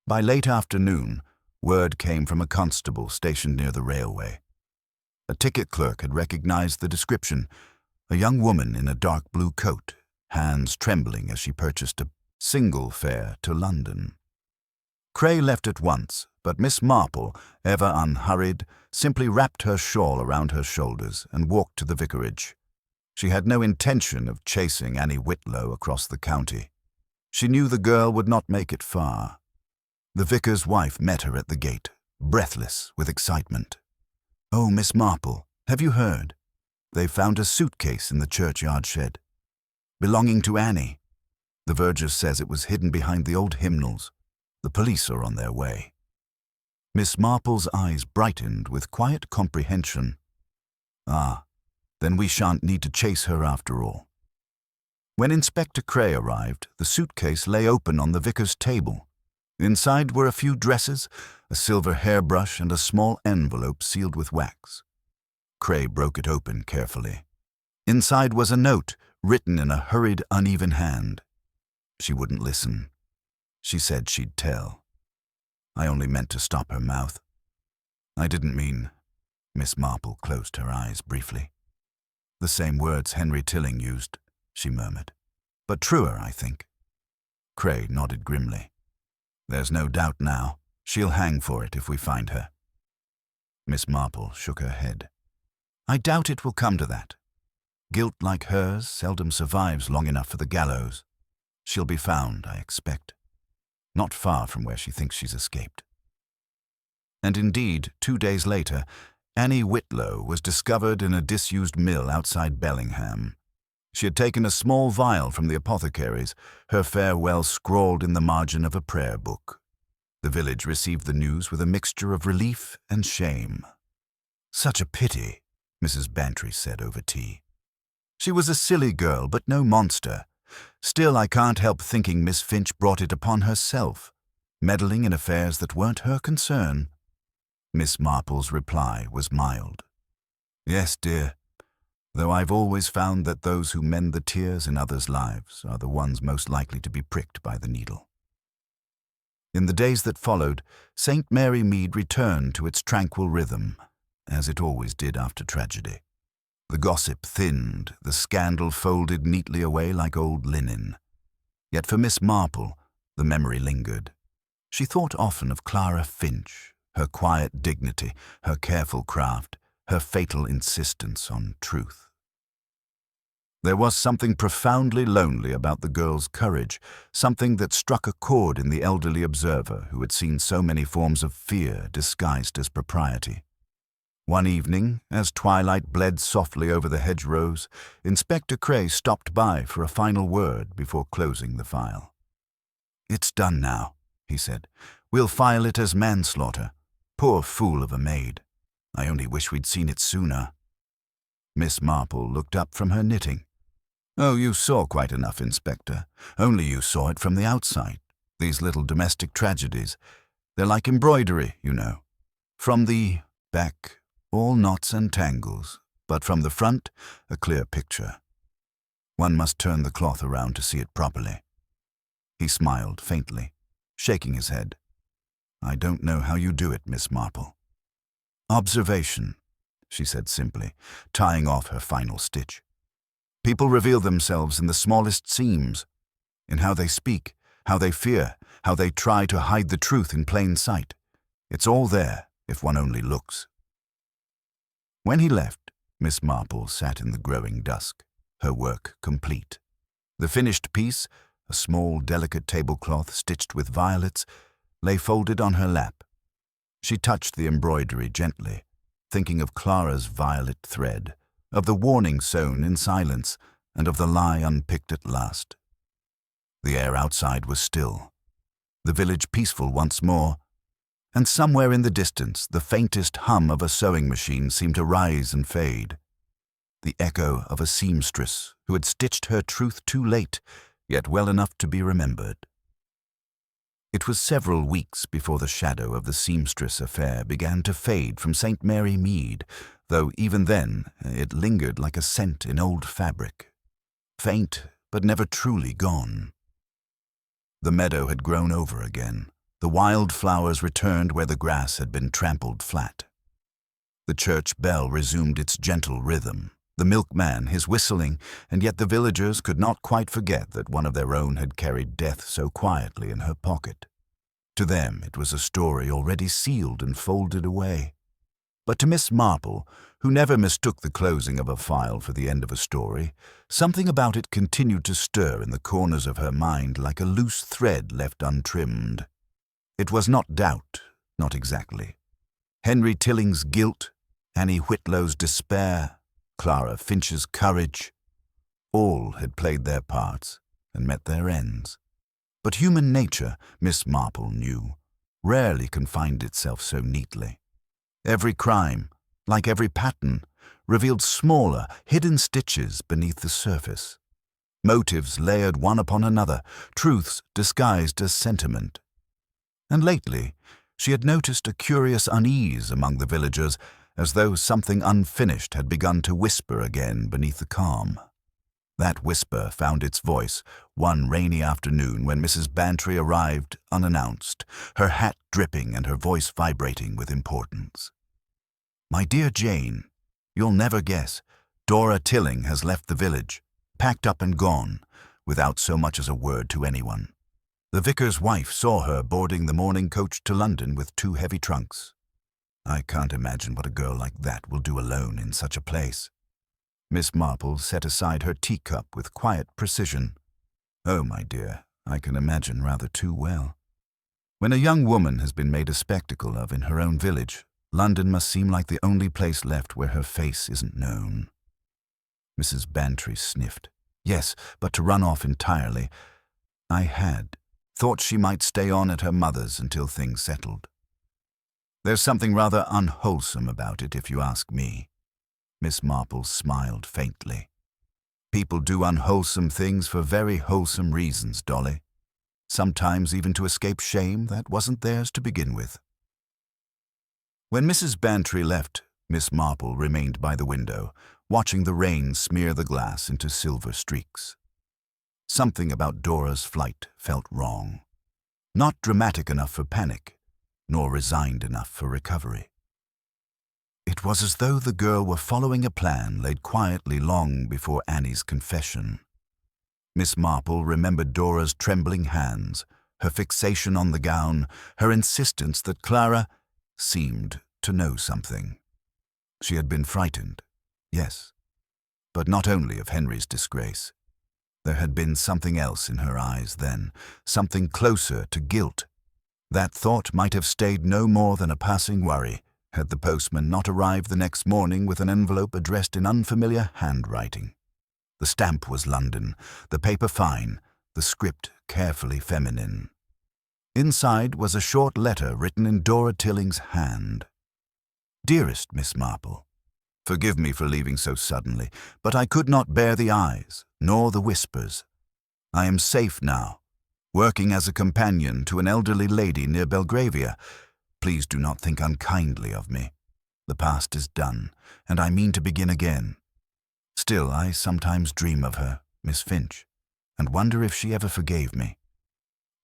By late afternoon, word came from a constable stationed near the railway. A ticket clerk had recognized the description, a young woman in a dark blue coat, hands trembling as she purchased a single fare to London. Cray left at once, but Miss Marple, ever unhurried, simply wrapped her shawl around her shoulders and walked to the vicarage. She had no intention of chasing Annie Whitlow across the county. She knew the girl would not make it far. The vicar's wife met her at the gate, breathless with excitement. "Oh, Miss Marple, have you heard? They found a suitcase in the churchyard shed. Belonging to Annie. The verger says it was hidden behind the old hymnals. The police are on their way." Miss Marple's eyes brightened with quiet comprehension. "Ah, then we shan't need to chase her after all." When Inspector Cray arrived, the suitcase lay open on the vicar's table. Inside were a few dresses, a silver hairbrush, and a small envelope sealed with wax. Cray broke it open carefully. Inside was a note, written in a hurried, uneven hand. She wouldn't listen. She said she'd tell. I only meant to stop her mouth. I didn't mean... Miss Marple closed her eyes briefly. "The same words Henry Tilling used," she murmured. "But truer, I think." Cray nodded grimly. "There's no doubt now. She'll hang for it if we find her." Miss Marple shook her head. "I doubt it will come to that. Guilt like hers seldom survives long enough for the gallows. She'll be found, I expect." not far from where she thinks she's escaped. And indeed, 2 days later, Annie Whitlow was discovered in a disused mill outside Bellingham. She had taken a small vial from the apothecary's, her farewell scrawled in the margin of a prayer book. The village received the news with a mixture of relief and shame. "Such a pity," Mrs. Bantry said over tea. "She was a silly girl, but no monster. Still, I can't help thinking Miss Finch brought it upon herself, meddling in affairs that weren't her concern." Miss Marple's reply was mild. "Yes, dear, though I've always found that those who mend the tears in others' lives are the ones most likely to be pricked by the needle." In the days that followed, St. Mary Mead returned to its tranquil rhythm, as it always did after tragedy. The gossip thinned, the scandal folded neatly away like old linen. Yet for Miss Marple, the memory lingered. She thought often of Clara Finch, her quiet dignity, her careful craft, her fatal insistence on truth. There was something profoundly lonely about the girl's courage, something that struck a chord in the elderly observer who had seen so many forms of fear disguised as propriety. One evening, as twilight bled softly over the hedgerows, Inspector Cray stopped by for a final word before closing the file. "It's done now," he said. "We'll file it as manslaughter. Poor fool of a maid. I only wish we'd seen it sooner." Miss Marple looked up from her knitting. "Oh, you saw quite enough, Inspector. Only you saw it from the outside. These little domestic tragedies. They're like embroidery, you know. From the back, all knots and tangles, but from the front, a clear picture. One must turn the cloth around to see it properly." He smiled faintly, shaking his head. "I don't know how you do it, Miss Marple." "Observation," she said simply, tying off her final stitch. "People reveal themselves in the smallest seams, in how they speak, how they fear, how they try to hide the truth in plain sight. It's all there, if one only looks." When he left, Miss Marple sat in the growing dusk, her work complete. The finished piece, a small, delicate tablecloth stitched with violets, lay folded on her lap. She touched the embroidery gently, thinking of Clara's violet thread, of the warning sewn in silence, and of the lie unpicked at last. The air outside was still, the village peaceful once more, and somewhere in the distance the faintest hum of a sewing machine seemed to rise and fade. The echo of a seamstress who had stitched her truth too late, yet well enough to be remembered. It was several weeks before the shadow of the seamstress affair began to fade from St. Mary Mead, though even then it lingered like a scent in old fabric. Faint, but never truly gone. The meadow had grown over again. The wild flowers returned where the grass had been trampled flat. The church bell resumed its gentle rhythm, the milkman his whistling, and yet the villagers could not quite forget that one of their own had carried death so quietly in her pocket. To them it was a story already sealed and folded away. But to Miss Marple, who never mistook the closing of a file for the end of a story, something about it continued to stir in the corners of her mind like a loose thread left untrimmed. It was not doubt, not exactly. Henry Tilling's guilt, Annie Whitlow's despair, Clara Finch's courage, all had played their parts and met their ends. But human nature, Miss Marple knew, rarely confined itself so neatly. Every crime, like every pattern, revealed smaller, hidden stitches beneath the surface. Motives layered one upon another, truths disguised as sentiment. And lately, she had noticed a curious unease among the villagers, as though something unfinished had begun to whisper again beneath the calm. That whisper found its voice one rainy afternoon when Mrs. Bantry arrived unannounced, her hat dripping and her voice vibrating with importance. "My dear Jane, you'll never guess. Dora Tilling has left the village, packed up and gone, without so much as a word to anyone. The vicar's wife saw her boarding the morning coach to London with 2 heavy trunks. I can't imagine what a girl like that will do alone in such a place." Miss Marple set aside her teacup with quiet precision. "Oh, my dear, I can imagine rather too well. When a young woman has been made a spectacle of in her own village, London must seem like the only place left where her face isn't known. Mrs. Bantry sniffed. Yes, but to run off entirely. I had thought she might stay on at her mother's until things settled. There's something rather unwholesome about it, if you ask me. Miss Marple smiled faintly. People do unwholesome things for very wholesome reasons, Dolly. Sometimes even to escape shame that wasn't theirs to begin with. When Mrs. Bantry left, Miss Marple remained by the window, watching the rain smear the glass into silver streaks. Something about Dora's flight felt wrong. Not dramatic enough for panic, nor resigned enough for recovery. It was as though the girl were following a plan laid quietly long before Annie's confession. Miss Marple remembered Dora's trembling hands, her fixation on the gown, her insistence that Clara seemed to know something. She had been frightened, yes, but not only of Henry's disgrace. There had been something else in her eyes then, something closer to guilt. That thought might have stayed no more than a passing worry, had the postman not arrived the next morning with an envelope addressed in unfamiliar handwriting. The stamp was London, the paper fine, the script carefully feminine. Inside was a short letter written in Dora Tilling's hand. Dearest Miss Marple, forgive me for leaving so suddenly, but I could not bear the eyes, nor the whispers. I am safe now, working as a companion to an elderly lady near Belgravia. Please do not think unkindly of me. The past is done, and I mean to begin again. Still, I sometimes dream of her, Miss Finch, and wonder if she ever forgave me.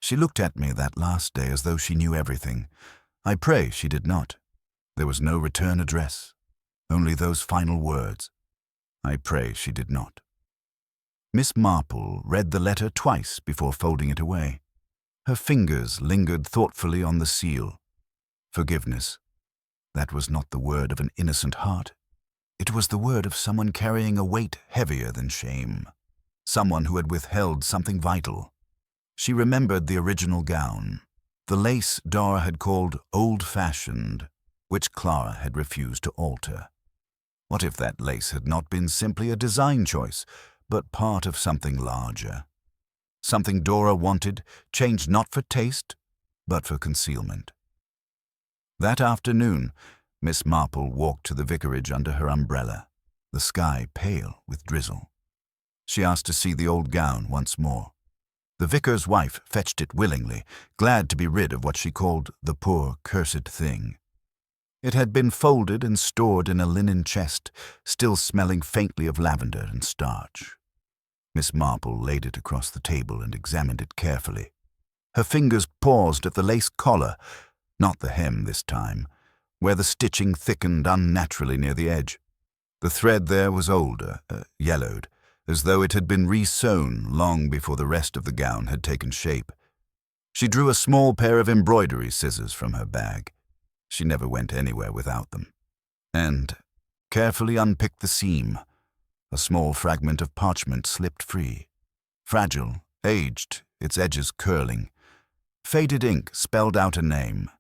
She looked at me that last day as though she knew everything. I pray she did not. There was no return address, only those final words. I pray she did not. Miss Marple read the letter twice before folding it away. Her fingers lingered thoughtfully on the seal. Forgiveness. That was not the word of an innocent heart. It was the word of someone carrying a weight heavier than shame. Someone who had withheld something vital. She remembered the original gown, the lace Dora had called old-fashioned, which Clara had refused to alter. What if that lace had not been simply a design choice, but part of something larger? Something Dora wanted, changed not for taste, but for concealment. That afternoon, Miss Marple walked to the vicarage under her umbrella, the sky pale with drizzle. She asked to see the old gown once more. The vicar's wife fetched it willingly, glad to be rid of what she called the poor, cursed thing. It had been folded and stored in a linen chest, still smelling faintly of lavender and starch. Miss Marple laid it across the table and examined it carefully. Her fingers paused at the lace collar, not the hem this time, where the stitching thickened unnaturally near the edge. The thread there was older, yellowed, as though it had been re-sewn long before the rest of the gown had taken shape. She drew a small pair of embroidery scissors from her bag. She never went anywhere without them. And carefully unpicked the seam. A small fragment of parchment slipped free. Fragile, aged, its edges curling. Faded ink spelled out a name.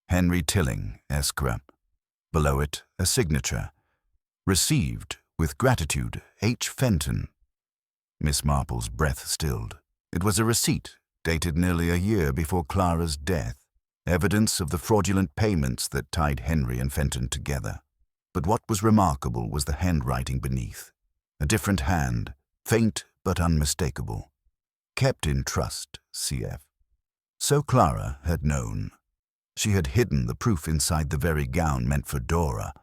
Henry Tilling, Esquire. Below it, a signature. Received, with gratitude, H. Fenton. Miss Marple's breath stilled. It was a receipt, dated nearly a year before Clara's death, evidence of the fraudulent payments that tied Henry and Fenton together. But what was remarkable was the handwriting beneath. A different hand, faint but unmistakable. Kept in trust, cf. So Clara had known. She had hidden the proof inside the very gown meant for Dora,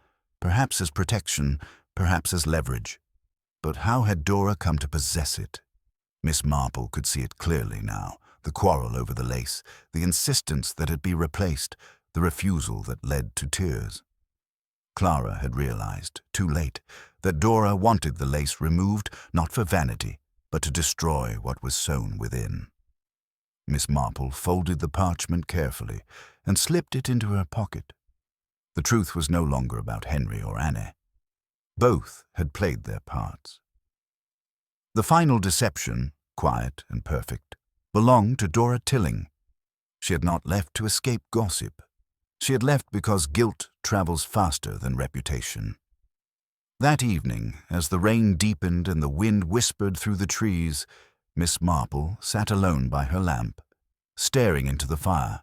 perhaps as protection, perhaps as leverage. But how had Dora come to possess it? Miss Marple could see it clearly now, the quarrel over the lace, the insistence that it be replaced, the refusal that led to tears. Clara had realized, too late, that Dora wanted the lace removed not for vanity, but to destroy what was sewn within. Miss Marple folded the parchment carefully and slipped it into her pocket. The truth was no longer about Henry or Annie. Both had played their parts. The final deception, quiet and perfect, belonged to Dora Tilling. She had not left to escape gossip. She had left because guilt travels faster than reputation. That evening, as the rain deepened and the wind whispered through the trees, Miss Marple sat alone by her lamp, staring into the fire.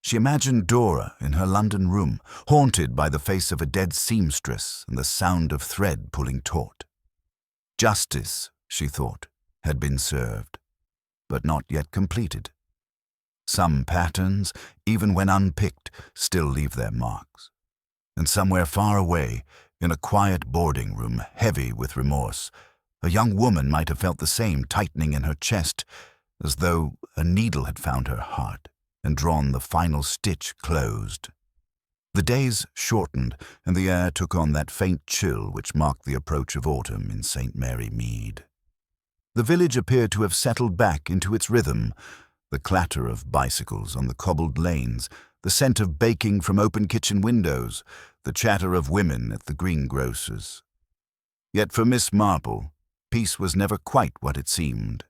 She imagined Dora in her London room, haunted by the face of a dead seamstress and the sound of thread pulling taut. Justice, she thought, had been served, but not yet completed. Some patterns, even when unpicked, still leave their marks. And somewhere far away, in a quiet boarding room, heavy with remorse, a young woman might have felt the same tightening in her chest, as though a needle had found her heart and drawn the final stitch closed. The days shortened, and the air took on that faint chill which marked the approach of autumn in St. Mary Mead. The village appeared to have settled back into its rhythm, the clatter of bicycles on the cobbled lanes, the scent of baking from open kitchen windows, the chatter of women at the greengrocer's. Yet for Miss Marple, peace was never quite what it seemed.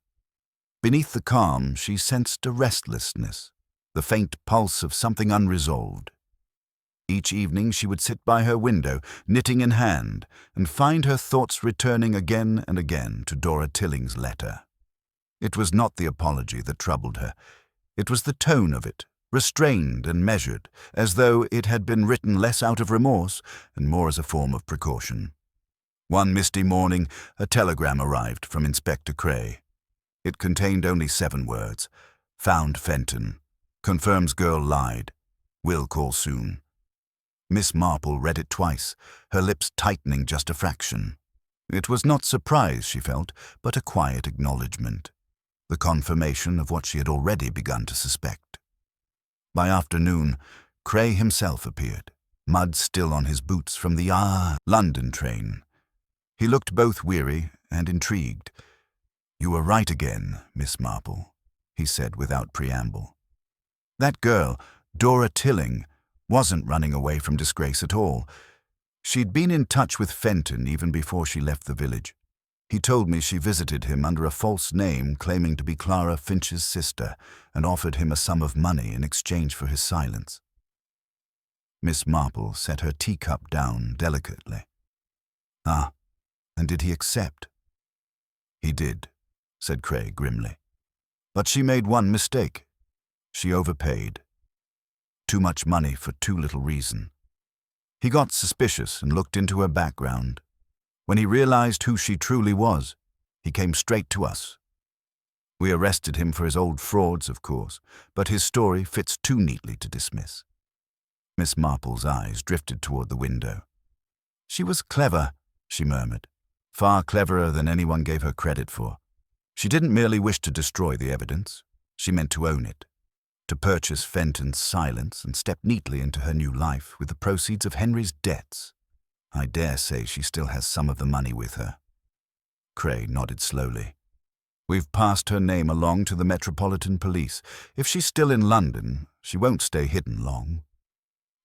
Beneath the calm, she sensed a restlessness, the faint pulse of something unresolved. Each evening she would sit by her window, knitting in hand, and find her thoughts returning again and again to Dora Tilling's letter. It was not the apology that troubled her. It was the tone of it, restrained and measured, as though it had been written less out of remorse and more as a form of precaution. One misty morning, a telegram arrived from Inspector Cray. It contained only 7 words. Found Fenton. Confirms girl lied. Will call soon. Miss Marple read it twice, her lips tightening just a fraction. It was not surprise, she felt, but a quiet acknowledgement, the confirmation of what she had already begun to suspect. By afternoon, Cray himself appeared, mud still on his boots from the London train. He looked both weary and intrigued. "You were right again, Miss Marple," he said without preamble. That girl, Dora Tilling, wasn't running away from disgrace at all. She'd been in touch with Fenton even before she left the village. He told me she visited him under a false name, claiming to be Clara Finch's sister, and offered him a sum of money in exchange for his silence. Miss Marple set her teacup down delicately. "Ah, and did he accept?" "He did," said Cray grimly. "But she made one mistake. She overpaid. Too much money for too little reason. He got suspicious and looked into her background. When he realized who she truly was, he came straight to us. We arrested him for his old frauds, of course, but his story fits too neatly to dismiss." Miss Marple's eyes drifted toward the window. "She was clever," she murmured, "far cleverer than anyone gave her credit for. She didn't merely wish to destroy the evidence. She meant to own it, to purchase Fenton's silence and step neatly into her new life with the proceeds of Henry's debts. I dare say she still has some of the money with her." Cray nodded slowly. "We've passed her name along to the Metropolitan Police. If she's still in London, she won't stay hidden long."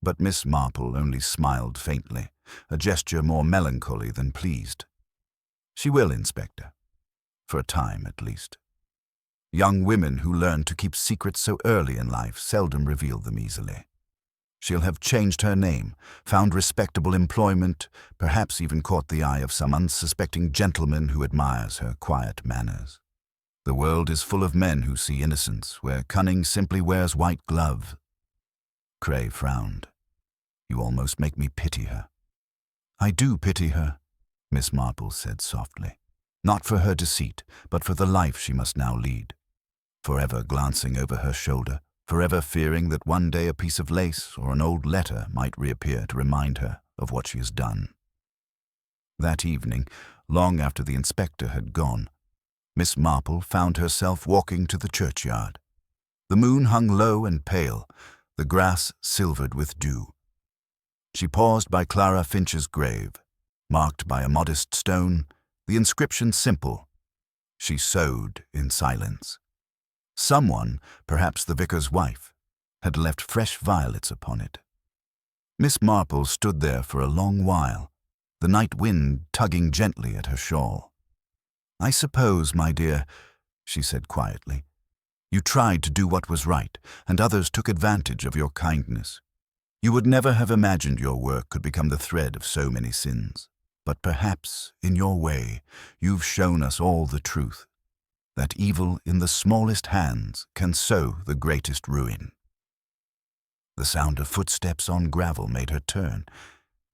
But Miss Marple only smiled faintly, a gesture more melancholy than pleased. "She will, Inspector. For a time, at least. Young women who learn to keep secrets so early in life seldom reveal them easily. She'll have changed her name, found respectable employment, perhaps even caught the eye of some unsuspecting gentleman who admires her quiet manners. The world is full of men who see innocence where cunning simply wears white gloves." Cray frowned. "You almost make me pity her." "I do pity her," Miss Marple said softly. "Not for her deceit, but for the life she must now lead. Forever glancing over her shoulder, forever fearing that one day a piece of lace or an old letter might reappear to remind her of what she has done." That evening, long after the inspector had gone, Miss Marple found herself walking to the churchyard. The moon hung low and pale, the grass silvered with dew. She paused by Clara Finch's grave, marked by a modest stone, the inscription simple: "She sewed in silence." Someone, perhaps the vicar's wife, had left fresh violets upon it. Miss Marple stood there for a long while, the night wind tugging gently at her shawl. "I suppose, my dear," she said quietly, You tried to do what was right, and others took advantage of your kindness. You would never have imagined your work could become the thread of so many sins. But perhaps, in your way, you've shown us all the truth, that evil in the smallest hands can sow the greatest ruin. The sound of footsteps on gravel made her turn.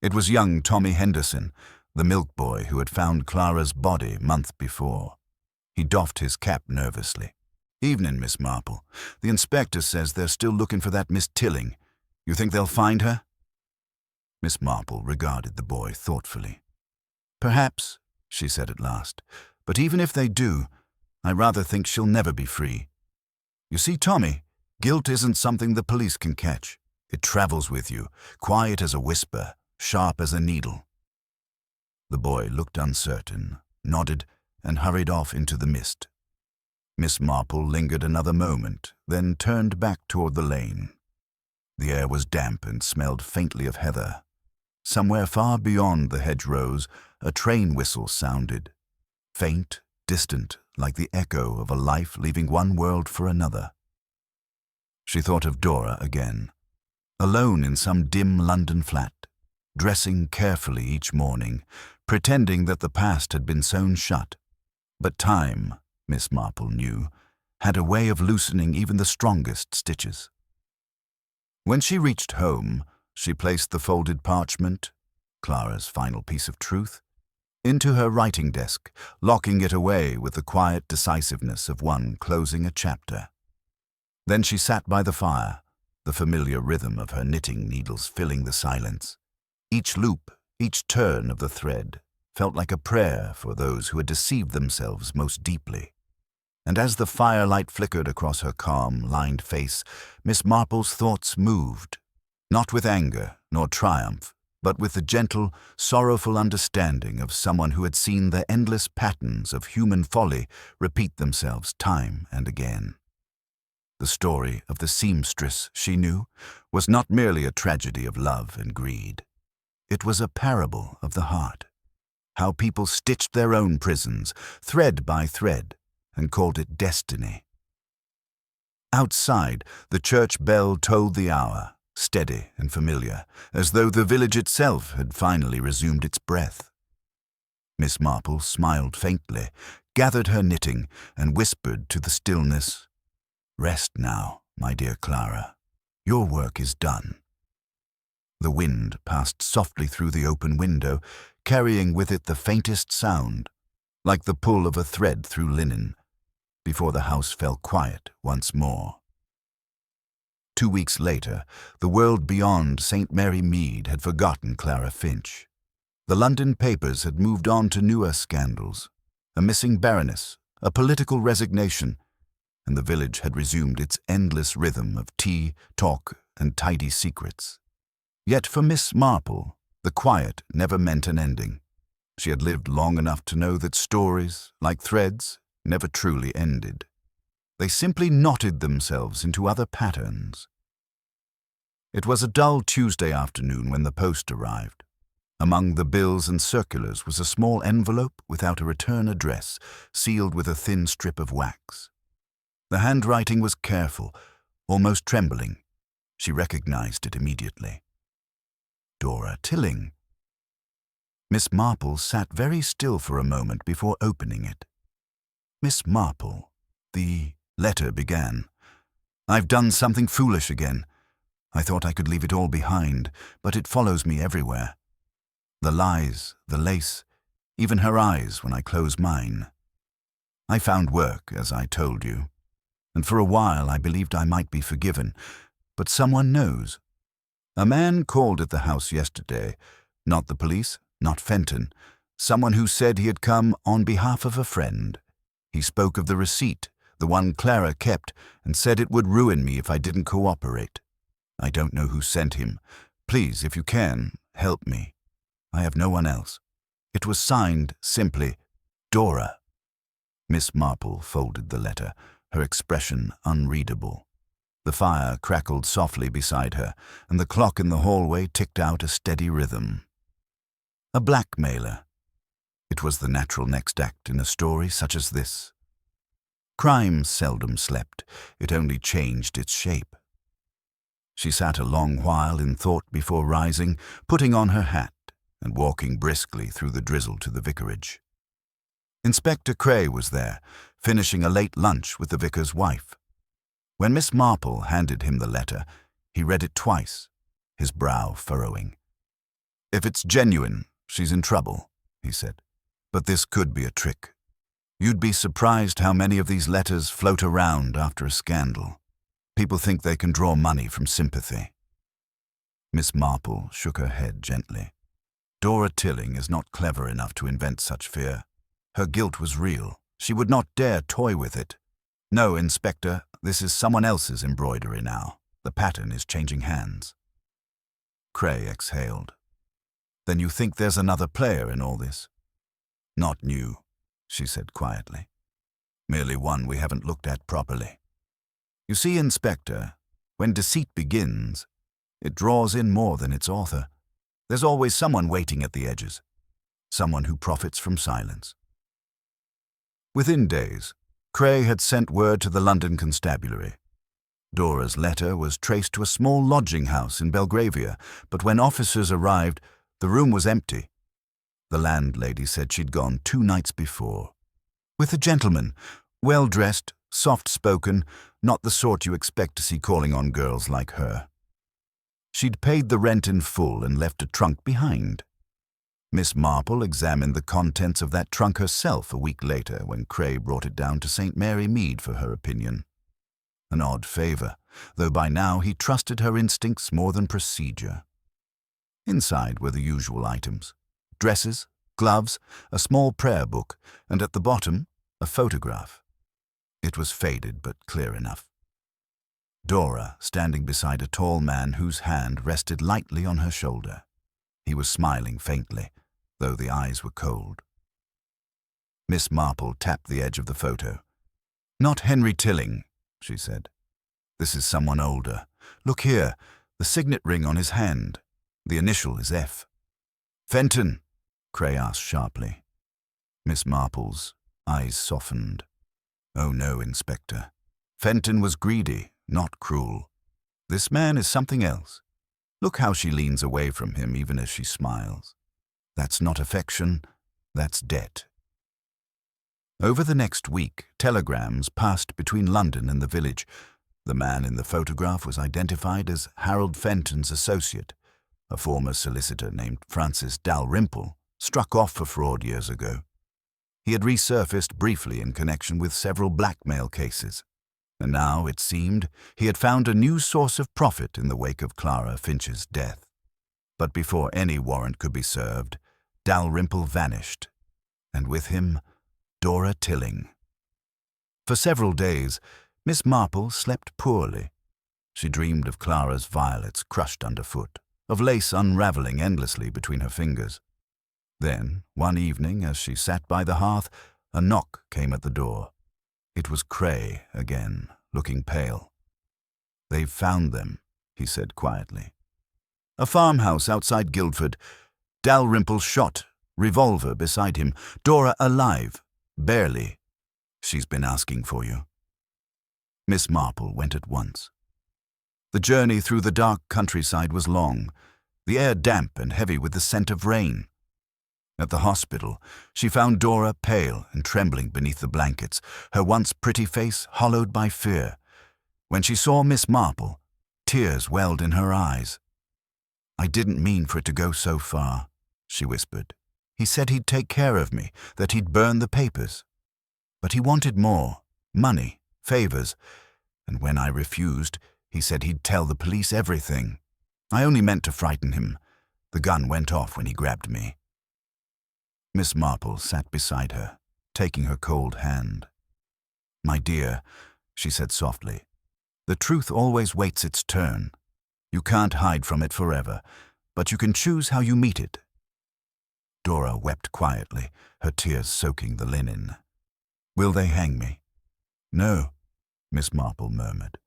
It was young Tommy Henderson, the milk boy who had found Clara's body month before. He doffed his cap nervously. "Evening, Miss Marple. The inspector says they're still looking for that Miss Tilling. You think they'll find her?" Miss Marple regarded the boy thoughtfully. "Perhaps," she said at last, "but even if they do, I rather think she'll never be free. You see, Tommy, guilt isn't something the police can catch. It travels with you, quiet as a whisper, sharp as a needle." The boy looked uncertain, nodded, and hurried off into the mist. Miss Marple lingered another moment, then turned back toward the lane. The air was damp and smelled faintly of heather. Somewhere far beyond the hedgerows, a train whistle sounded, faint, distant, like the echo of a life leaving one world for another. She thought of Dora again, alone in some dim London flat, dressing carefully each morning, pretending that the past had been sewn shut. But time, Miss Marple knew, had a way of loosening even the strongest stitches. When she reached home, she placed the folded parchment, Clara's final piece of truth, into her writing desk, locking it away with the quiet decisiveness of one closing a chapter. Then she sat by the fire, the familiar rhythm of her knitting needles filling the silence. Each loop, each turn of the thread, felt like a prayer for those who had deceived themselves most deeply. And as the firelight flickered across her calm, lined face, Miss Marple's thoughts moved, not with anger nor triumph, but with the gentle, sorrowful understanding of someone who had seen the endless patterns of human folly repeat themselves time and again. The story of the seamstress, she knew, was not merely a tragedy of love and greed. It was a parable of the heart, how people stitched their own prisons, thread by thread, and called it destiny. Outside, the church bell tolled the hour, steady and familiar, as though the village itself had finally resumed its breath. Miss Marple smiled faintly, gathered her knitting, and whispered to the stillness, "Rest now, my dear Clara. Your work is done." The wind passed softly through the open window, carrying with it the faintest sound, like the pull of a thread through linen, before the house fell quiet once more. 2 weeks later, the world beyond St. Mary Mead had forgotten Clara Finch. The London papers had moved on to newer scandals, a missing baroness, a political resignation, and the village had resumed its endless rhythm of tea, talk, and tidy secrets. Yet for Miss Marple, the quiet never meant an ending. She had lived long enough to know that stories, like threads, never truly ended. They simply knotted themselves into other patterns. It was a dull Tuesday afternoon when the post arrived. Among the bills and circulars was a small envelope without a return address, sealed with a thin strip of wax. The handwriting was careful, almost trembling. She recognized it immediately. Dora Tilling. Miss Marple sat very still for a moment before opening it. "Miss Marple," the letter began, "I've done something foolish again. I thought I could leave it all behind, but it follows me everywhere. The lies, the lace, even her eyes when I close mine. I found work, as I told you, and for a while I believed I might be forgiven, but someone knows. A man called at the house yesterday, not the police, not Fenton, someone who said he had come on behalf of a friend. He spoke of the receipt, the one Clara kept, and said it would ruin me if I didn't cooperate. I don't know who sent him. Please, if you can, help me. I have no one else. It was signed simply, Dora." Miss Marple folded the letter, her expression unreadable. The fire crackled softly beside her, and the clock in the hallway ticked out a steady rhythm. A blackmailer. It was the natural next act in a story such as this. Crime seldom slept, it only changed its shape. She sat a long while in thought before rising, putting on her hat and walking briskly through the drizzle to the vicarage. Inspector Cray was there, finishing a late lunch with the vicar's wife. When Miss Marple handed him the letter, he read it twice, his brow furrowing. "If it's genuine, she's in trouble," he said. "But this could be a trick. You'd be surprised how many of these letters float around after a scandal. People think they can draw money from sympathy." Miss Marple shook her head gently. Dora Tilling is not clever enough to invent such fear. Her guilt was real. She would not dare toy with it. "No, Inspector, this is someone else's embroidery now. The pattern is changing hands." Cray exhaled. "Then you think there's another player in all this?" "Not new," she said quietly. "Merely one we haven't looked at properly. You see, Inspector, when deceit begins, it draws in more than its author. There's always someone waiting at the edges, someone who profits from silence." Within days, Cray had sent word to the London Constabulary. Dora's letter was traced to a small lodging house in Belgravia, but when officers arrived, the room was empty. The landlady said she'd gone 2 nights before. With a gentleman, well-dressed, soft-spoken, not the sort you expect to see calling on girls like her. She'd paid the rent in full and left a trunk behind. Miss Marple examined the contents of that trunk herself a week later when Cray brought it down to St. Mary Mead for her opinion. An odd favour, though by now he trusted her instincts more than procedure. Inside were the usual items: dresses, gloves, a small prayer book, and at the bottom, a photograph. It was faded but clear enough. Dora standing beside a tall man whose hand rested lightly on her shoulder. He was smiling faintly, though the eyes were cold. Miss Marple tapped the edge of the photo. "Not Henry Tilling," she said. "This is someone older. Look here, the signet ring on his hand. The initial is F." "Fenton?" Cray asked sharply. Miss Marple's eyes softened. "Oh no, Inspector. Fenton was greedy, not cruel. This man is something else. Look how she leans away from him even as she smiles. That's not affection, that's debt." Over the next week, telegrams passed between London and the village. The man in the photograph was identified as Harold Fenton's associate, a former solicitor named Francis Dalrymple, struck off for fraud years ago. He had resurfaced briefly in connection with several blackmail cases, and now, it seemed, he had found a new source of profit in the wake of Clara Finch's death. But before any warrant could be served, Dalrymple vanished, and with him, Dora Tilling. For several days, Miss Marple slept poorly. She dreamed of Clara's violets crushed underfoot, of lace unravelling endlessly between her fingers. Then, one evening, as she sat by the hearth, a knock came at the door. It was Cray again, looking pale. "They've found them," he said quietly. "A farmhouse outside Guildford. Dalrymple shot, revolver beside him. Dora alive, barely. She's been asking for you." Miss Marple went at once. The journey through the dark countryside was long, the air damp and heavy with the scent of rain. At the hospital, she found Dora pale and trembling beneath the blankets, her once pretty face hollowed by fear. When she saw Miss Marple, tears welled in her eyes. "I didn't mean for it to go so far," she whispered. "He said he'd take care of me, that he'd burn the papers. But he wanted more, money, favours, and when I refused, he said he'd tell the police everything. I only meant to frighten him. The gun went off when he grabbed me." Miss Marple sat beside her, taking her cold hand. "My dear," she said softly, "the truth always waits its turn. You can't hide from it forever, but you can choose how you meet it." Dora wept quietly, her tears soaking the linen. "Will they hang me?" "No," Miss Marple murmured.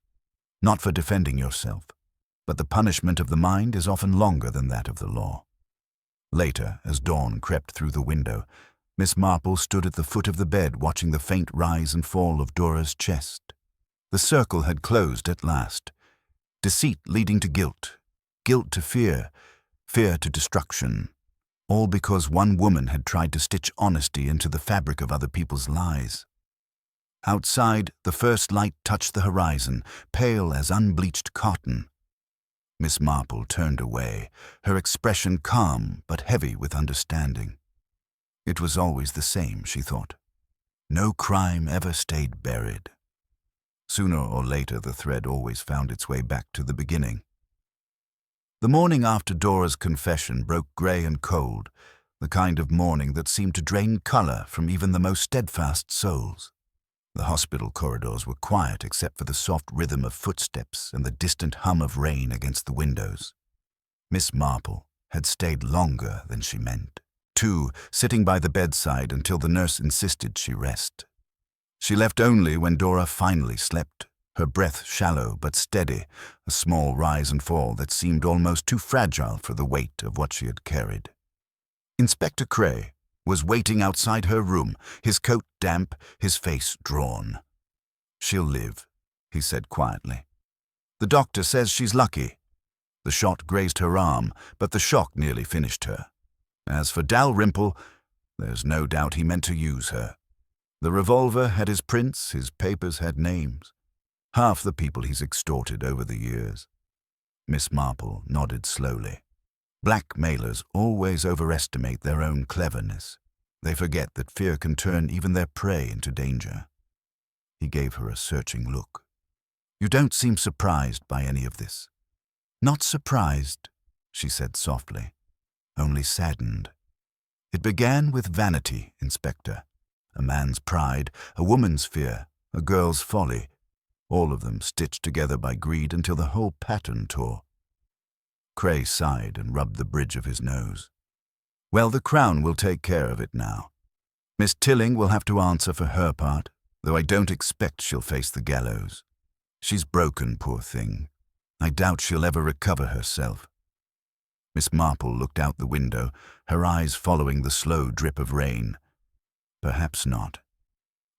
"Not for defending yourself, but the punishment of the mind is often longer than that of the law." Later, as dawn crept through the window, Miss Marple stood at the foot of the bed watching the faint rise and fall of Dora's chest. The circle had closed at last. Deceit leading to guilt, guilt to fear, fear to destruction. All because one woman had tried to stitch honesty into the fabric of other people's lies. Outside, the first light touched the horizon, pale as unbleached cotton. Miss Marple turned away, her expression calm but heavy with understanding. It was always the same, she thought. No crime ever stayed buried. Sooner or later, the thread always found its way back to the beginning. The morning after Dora's confession broke grey and cold, the kind of morning that seemed to drain colour from even the most steadfast souls. The hospital corridors were quiet except for the soft rhythm of footsteps and the distant hum of rain against the windows. Miss Marple had stayed longer than she meant, sitting by the bedside until the nurse insisted she rest. She left only when Dora finally slept, her breath shallow but steady, a small rise and fall that seemed almost too fragile for the weight of what she had carried. Inspector Cray was waiting outside her room, his coat damp, his face drawn. "She'll live," he said quietly. "The doctor says she's lucky." The shot grazed her arm, but the shock nearly finished her. As for Dalrymple, there's no doubt he meant to use her. The revolver had his prints, his papers had names. Half the people he's extorted over the years. Miss Marple nodded slowly. Blackmailers always overestimate their own cleverness. They forget that fear can turn even their prey into danger. He gave her a searching look. "You don't seem surprised by any of this." "Not surprised," she said softly, "only saddened. It began with vanity, Inspector. A man's pride, a woman's fear, a girl's folly, all of them stitched together by greed until the whole pattern tore." Cray sighed and rubbed the bridge of his nose. "Well, the Crown will take care of it now. Miss Tilling will have to answer for her part, though I don't expect she'll face the gallows. She's broken, poor thing. I doubt she'll ever recover herself." Miss Marple looked out the window, her eyes following the slow drip of rain. "Perhaps not.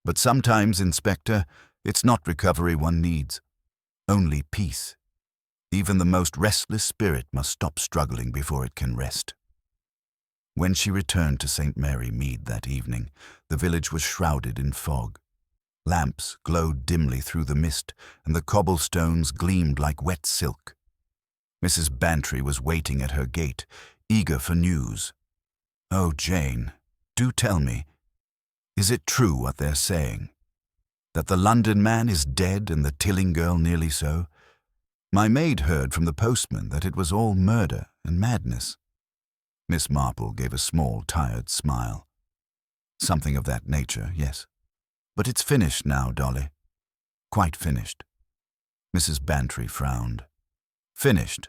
But sometimes, Inspector, it's not recovery one needs. Only peace. Even the most restless spirit must stop struggling before it can rest." When she returned to St. Mary Mead that evening, the village was shrouded in fog. Lamps glowed dimly through the mist, and the cobblestones gleamed like wet silk. Mrs. Bantry was waiting at her gate, eager for news. "Oh, Jane, do tell me, is it true what they're saying? That the London man is dead and the Tilling girl nearly so? My maid heard from the postman that it was all murder and madness." Miss Marple gave a small, tired smile. "Something of that nature, yes. But it's finished now, Dolly. Quite finished." Mrs. Bantry frowned. "Finished?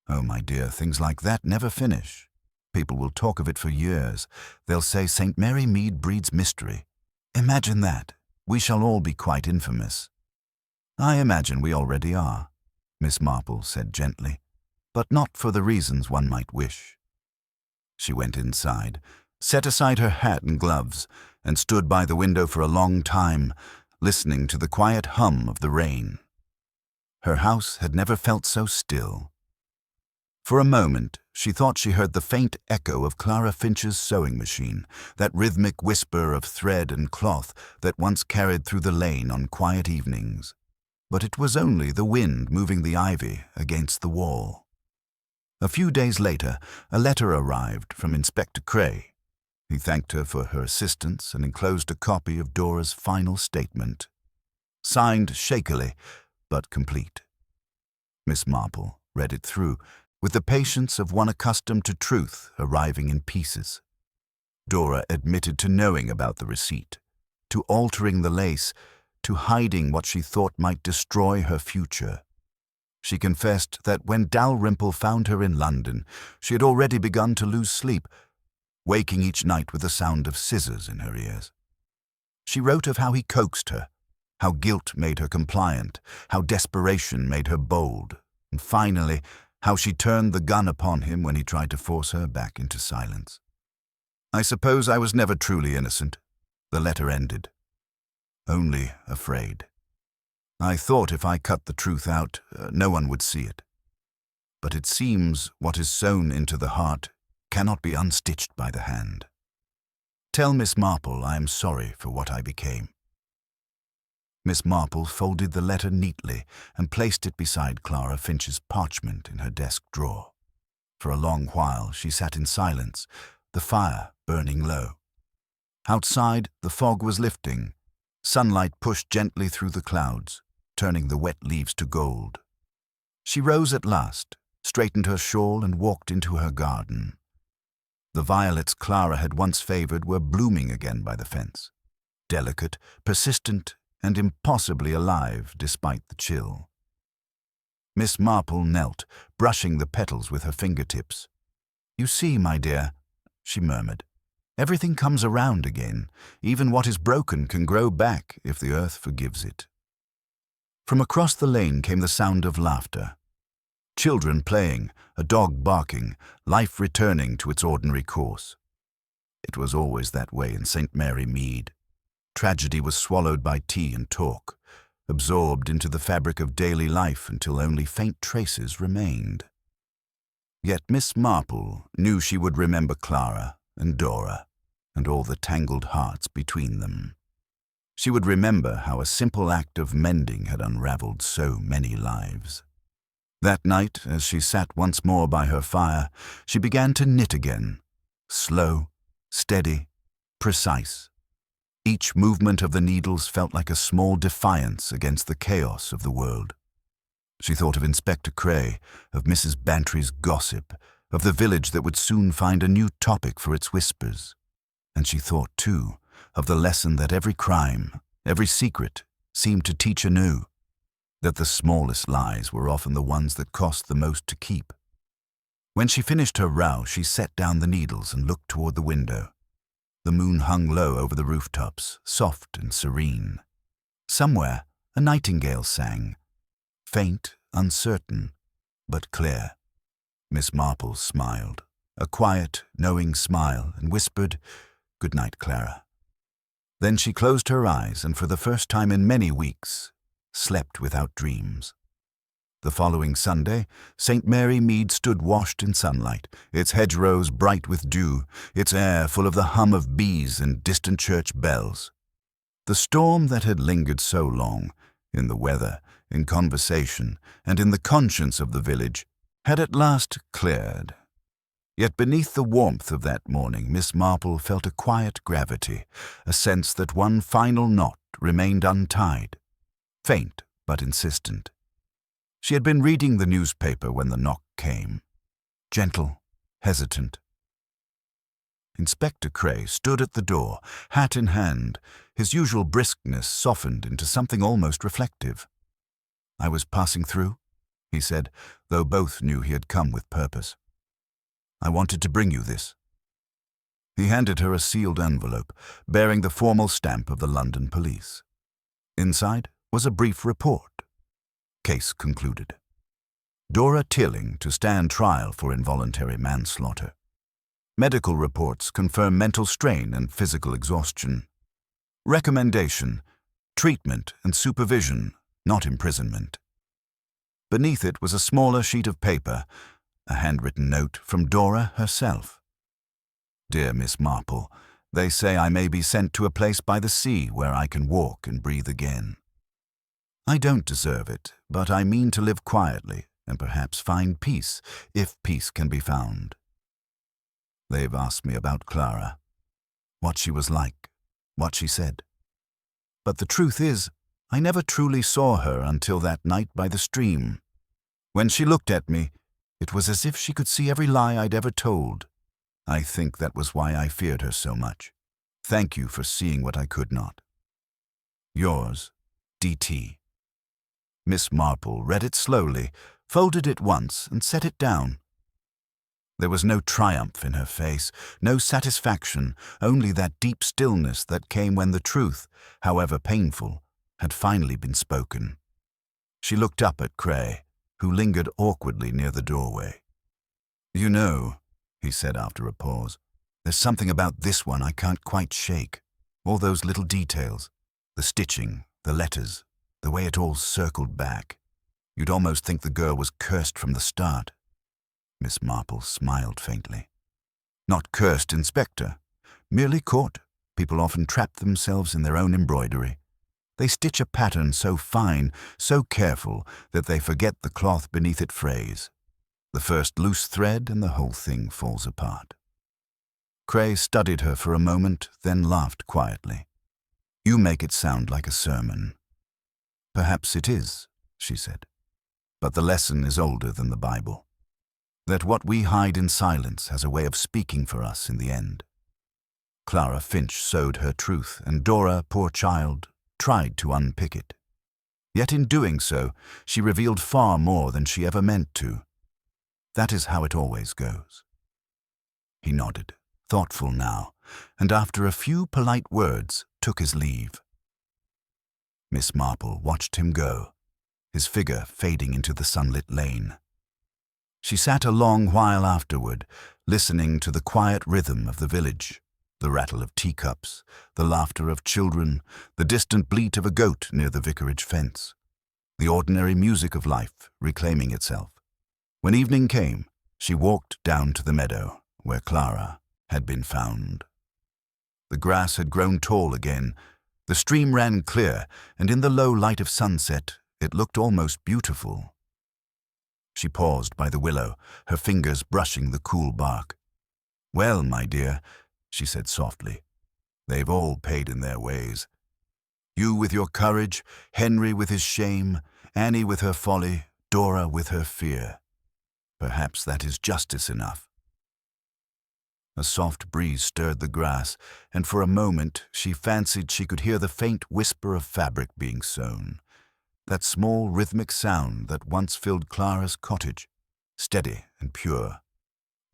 Oh, my dear, things like that never finish. People will talk of it for years. They'll say St. Mary Mead breeds mystery. Imagine that. We shall all be quite infamous." "I imagine we already are," Miss Marple said gently, "but not for the reasons one might wish." She went inside, set aside her hat and gloves, and stood by the window for a long time, listening to the quiet hum of the rain. Her house had never felt so still. For a moment, she thought she heard the faint echo of Clara Finch's sewing machine, that rhythmic whisper of thread and cloth that once carried through the lane on quiet evenings. But it was only the wind moving the ivy against the wall. A few days later, a letter arrived from Inspector Cray. He thanked her for her assistance and enclosed a copy of Dora's final statement. Signed shakily, but complete. Miss Marple read it through, with the patience of one accustomed to truth arriving in pieces. Dora admitted to knowing about the receipt, to altering the lace, to hiding what she thought might destroy her future. She confessed that when Dalrymple found her in London, she had already begun to lose sleep, waking each night with the sound of scissors in her ears. She wrote of how he coaxed her, how guilt made her compliant, how desperation made her bold, and finally, how she turned the gun upon him when he tried to force her back into silence. I suppose I was never truly innocent. The letter ended. Only afraid. I thought if I cut the truth out, no one would see it. But it seems what is sewn into the heart cannot be unstitched by the hand. Tell Miss Marple I am sorry for what I became. Miss Marple folded the letter neatly and placed it beside Clara Finch's parchment in her desk drawer. For a long while she sat in silence, the fire burning low. Outside, the fog was lifting. Sunlight pushed gently through the clouds, turning the wet leaves to gold. She rose at last, straightened her shawl and walked into her garden. The violets Clara had once favored were blooming again by the fence, delicate, persistent, and impossibly alive despite the chill. Miss Marple knelt, brushing the petals with her fingertips. "You see, my dear," she murmured, "everything comes around again. Even what is broken can grow back if the earth forgives it." From across the lane came the sound of laughter. Children playing, a dog barking, life returning to its ordinary course. It was always that way in St. Mary Mead. Tragedy was swallowed by tea and talk, absorbed into the fabric of daily life until only faint traces remained. Yet Miss Marple knew she would remember Clara and Dora and all the tangled hearts between them. She would remember how a simple act of mending had unraveled so many lives. That night, as she sat once more by her fire, she began to knit again, slow, steady, precise. Each movement of the needles felt like a small defiance against the chaos of the world. She thought of Inspector Cray, of Mrs. Bantry's gossip, of the village that would soon find a new topic for its whispers. And she thought, too, of the lesson that every crime, every secret, seemed to teach anew, that the smallest lies were often the ones that cost the most to keep. When she finished her row, she set down the needles and looked toward the window. The moon hung low over the rooftops, soft and serene. Somewhere, a nightingale sang, faint, uncertain, but clear. Miss Marple smiled, a quiet, knowing smile, and whispered, "Good night, Clara." Then she closed her eyes and for the first time in many weeks, slept without dreams. The following Sunday, St. Mary Mead stood washed in sunlight, its hedgerows bright with dew, its air full of the hum of bees and distant church bells. The storm that had lingered so long, in the weather, in conversation, and in the conscience of the village, had at last cleared. Yet beneath the warmth of that morning, Miss Marple felt a quiet gravity, a sense that one final knot remained untied, faint but insistent. She had been reading the newspaper when the knock came, gentle, hesitant. Inspector Cray stood at the door, hat in hand, his usual briskness softened into something almost reflective. "I was passing through," he said, though both knew he had come with purpose. "I wanted to bring you this." He handed her a sealed envelope, bearing the formal stamp of the London police. Inside was a brief report. Case concluded. Dora Tilling to stand trial for involuntary manslaughter. Medical reports confirm mental strain and physical exhaustion. Recommendation: treatment and supervision, not imprisonment. Beneath it was a smaller sheet of paper, a handwritten note from Dora herself. "Dear Miss Marple, they say I may be sent to a place by the sea where I can walk and breathe again. I don't deserve it, but I mean to live quietly and perhaps find peace, if peace can be found. They've asked me about Clara, what she was like, what she said. But the truth is, I never truly saw her until that night by the stream. When she looked at me, it was as if she could see every lie I'd ever told. I think that was why I feared her so much. Thank you for seeing what I could not. Yours, D.T." Miss Marple read it slowly, folded it once, and set it down. There was no triumph in her face, no satisfaction, only that deep stillness that came when the truth, however painful, had finally been spoken. She looked up at Cray, who lingered awkwardly near the doorway. "You know," he said after a pause, There's something about this one I can't quite shake. All those little details. The stitching, the letters, the way it all circled back. You'd almost think the girl was cursed from the start. Miss Marple smiled faintly. Not cursed, Inspector. Merely caught. People often trap themselves in their own embroidery. They stitch a pattern so fine, so careful, that they forget the cloth beneath it frays. The first loose thread and the whole thing falls apart. Cray studied her for a moment, then laughed quietly. You make it sound like a sermon. Perhaps it is, she said. But the lesson is older than the Bible. That what we hide in silence has a way of speaking for us in the end. Clara Finch sowed her truth, and Dora, poor child, tried to unpick it. Yet in doing so, she revealed far more than she ever meant to. That is how it always goes. He nodded, thoughtful now, and after a few polite words, took his leave. Miss Marple watched him go, his figure fading into the sunlit lane. She sat a long while afterward, listening to the quiet rhythm of the village, the rattle of teacups, the laughter of children, the distant bleat of a goat near the vicarage fence, the ordinary music of life reclaiming itself. When evening came, she walked down to the meadow, where Clara had been found. The grass had grown tall again, the stream ran clear, and in the low light of sunset, it looked almost beautiful. She paused by the willow, her fingers brushing the cool bark. Well, my dear, she said softly, they've all paid in their ways. You with your courage, Henry with his shame, Annie with her folly, Dora with her fear. Perhaps that is justice enough. A soft breeze stirred the grass, and for a moment she fancied she could hear the faint whisper of fabric being sewn, that small rhythmic sound that once filled Clara's cottage, steady and pure.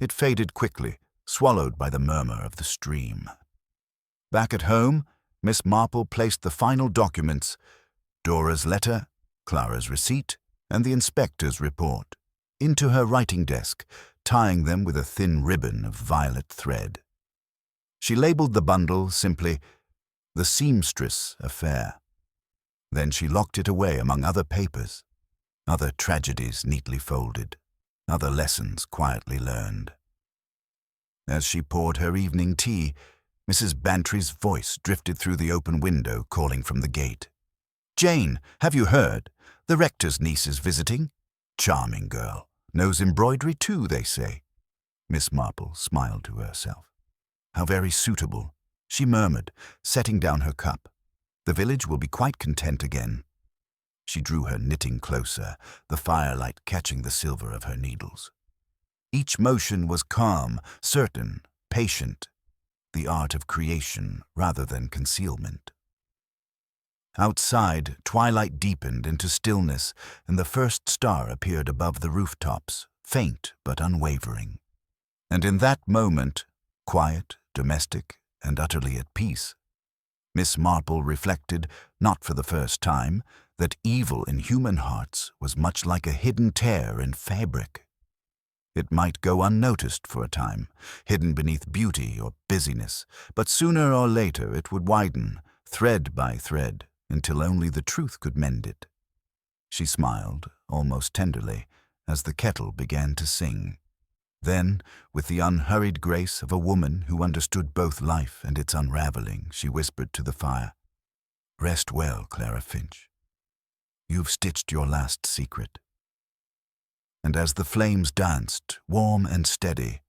It faded quickly, swallowed by the murmur of the stream. Back at home, Miss Marple placed the final documents, Dora's letter, Clara's receipt, and the inspector's report, into her writing desk, tying them with a thin ribbon of violet thread. She labeled the bundle simply, "The Seamstress Affair." Then she locked it away among other papers, other tragedies neatly folded, other lessons quietly learned. As she poured her evening tea, Mrs. Bantry's voice drifted through the open window, calling from the gate. "Jane, have you heard? The rector's niece is visiting. Charming girl. Knows embroidery too, they say." Miss Marple smiled to herself. "How very suitable," she murmured, setting down her cup. "The village will be quite content again." She drew her knitting closer, the firelight catching the silver of her needles. Each motion was calm, certain, patient, the art of creation rather than concealment. Outside, twilight deepened into stillness, and the first star appeared above the rooftops, faint but unwavering. And in that moment, quiet, domestic, and utterly at peace, Miss Marple reflected, not for the first time, that evil in human hearts was much like a hidden tear in fabric. It might go unnoticed for a time, hidden beneath beauty or busyness, but sooner or later it would widen, thread by thread, until only the truth could mend it. She smiled, almost tenderly, as the kettle began to sing. Then, with the unhurried grace of a woman who understood both life and its unraveling, she whispered to the fire, "Rest well, Clara Finch. You've stitched your last secret." And as the flames danced, warm and steady,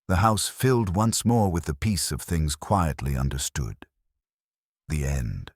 the house filled once more with the peace of things quietly understood. The end.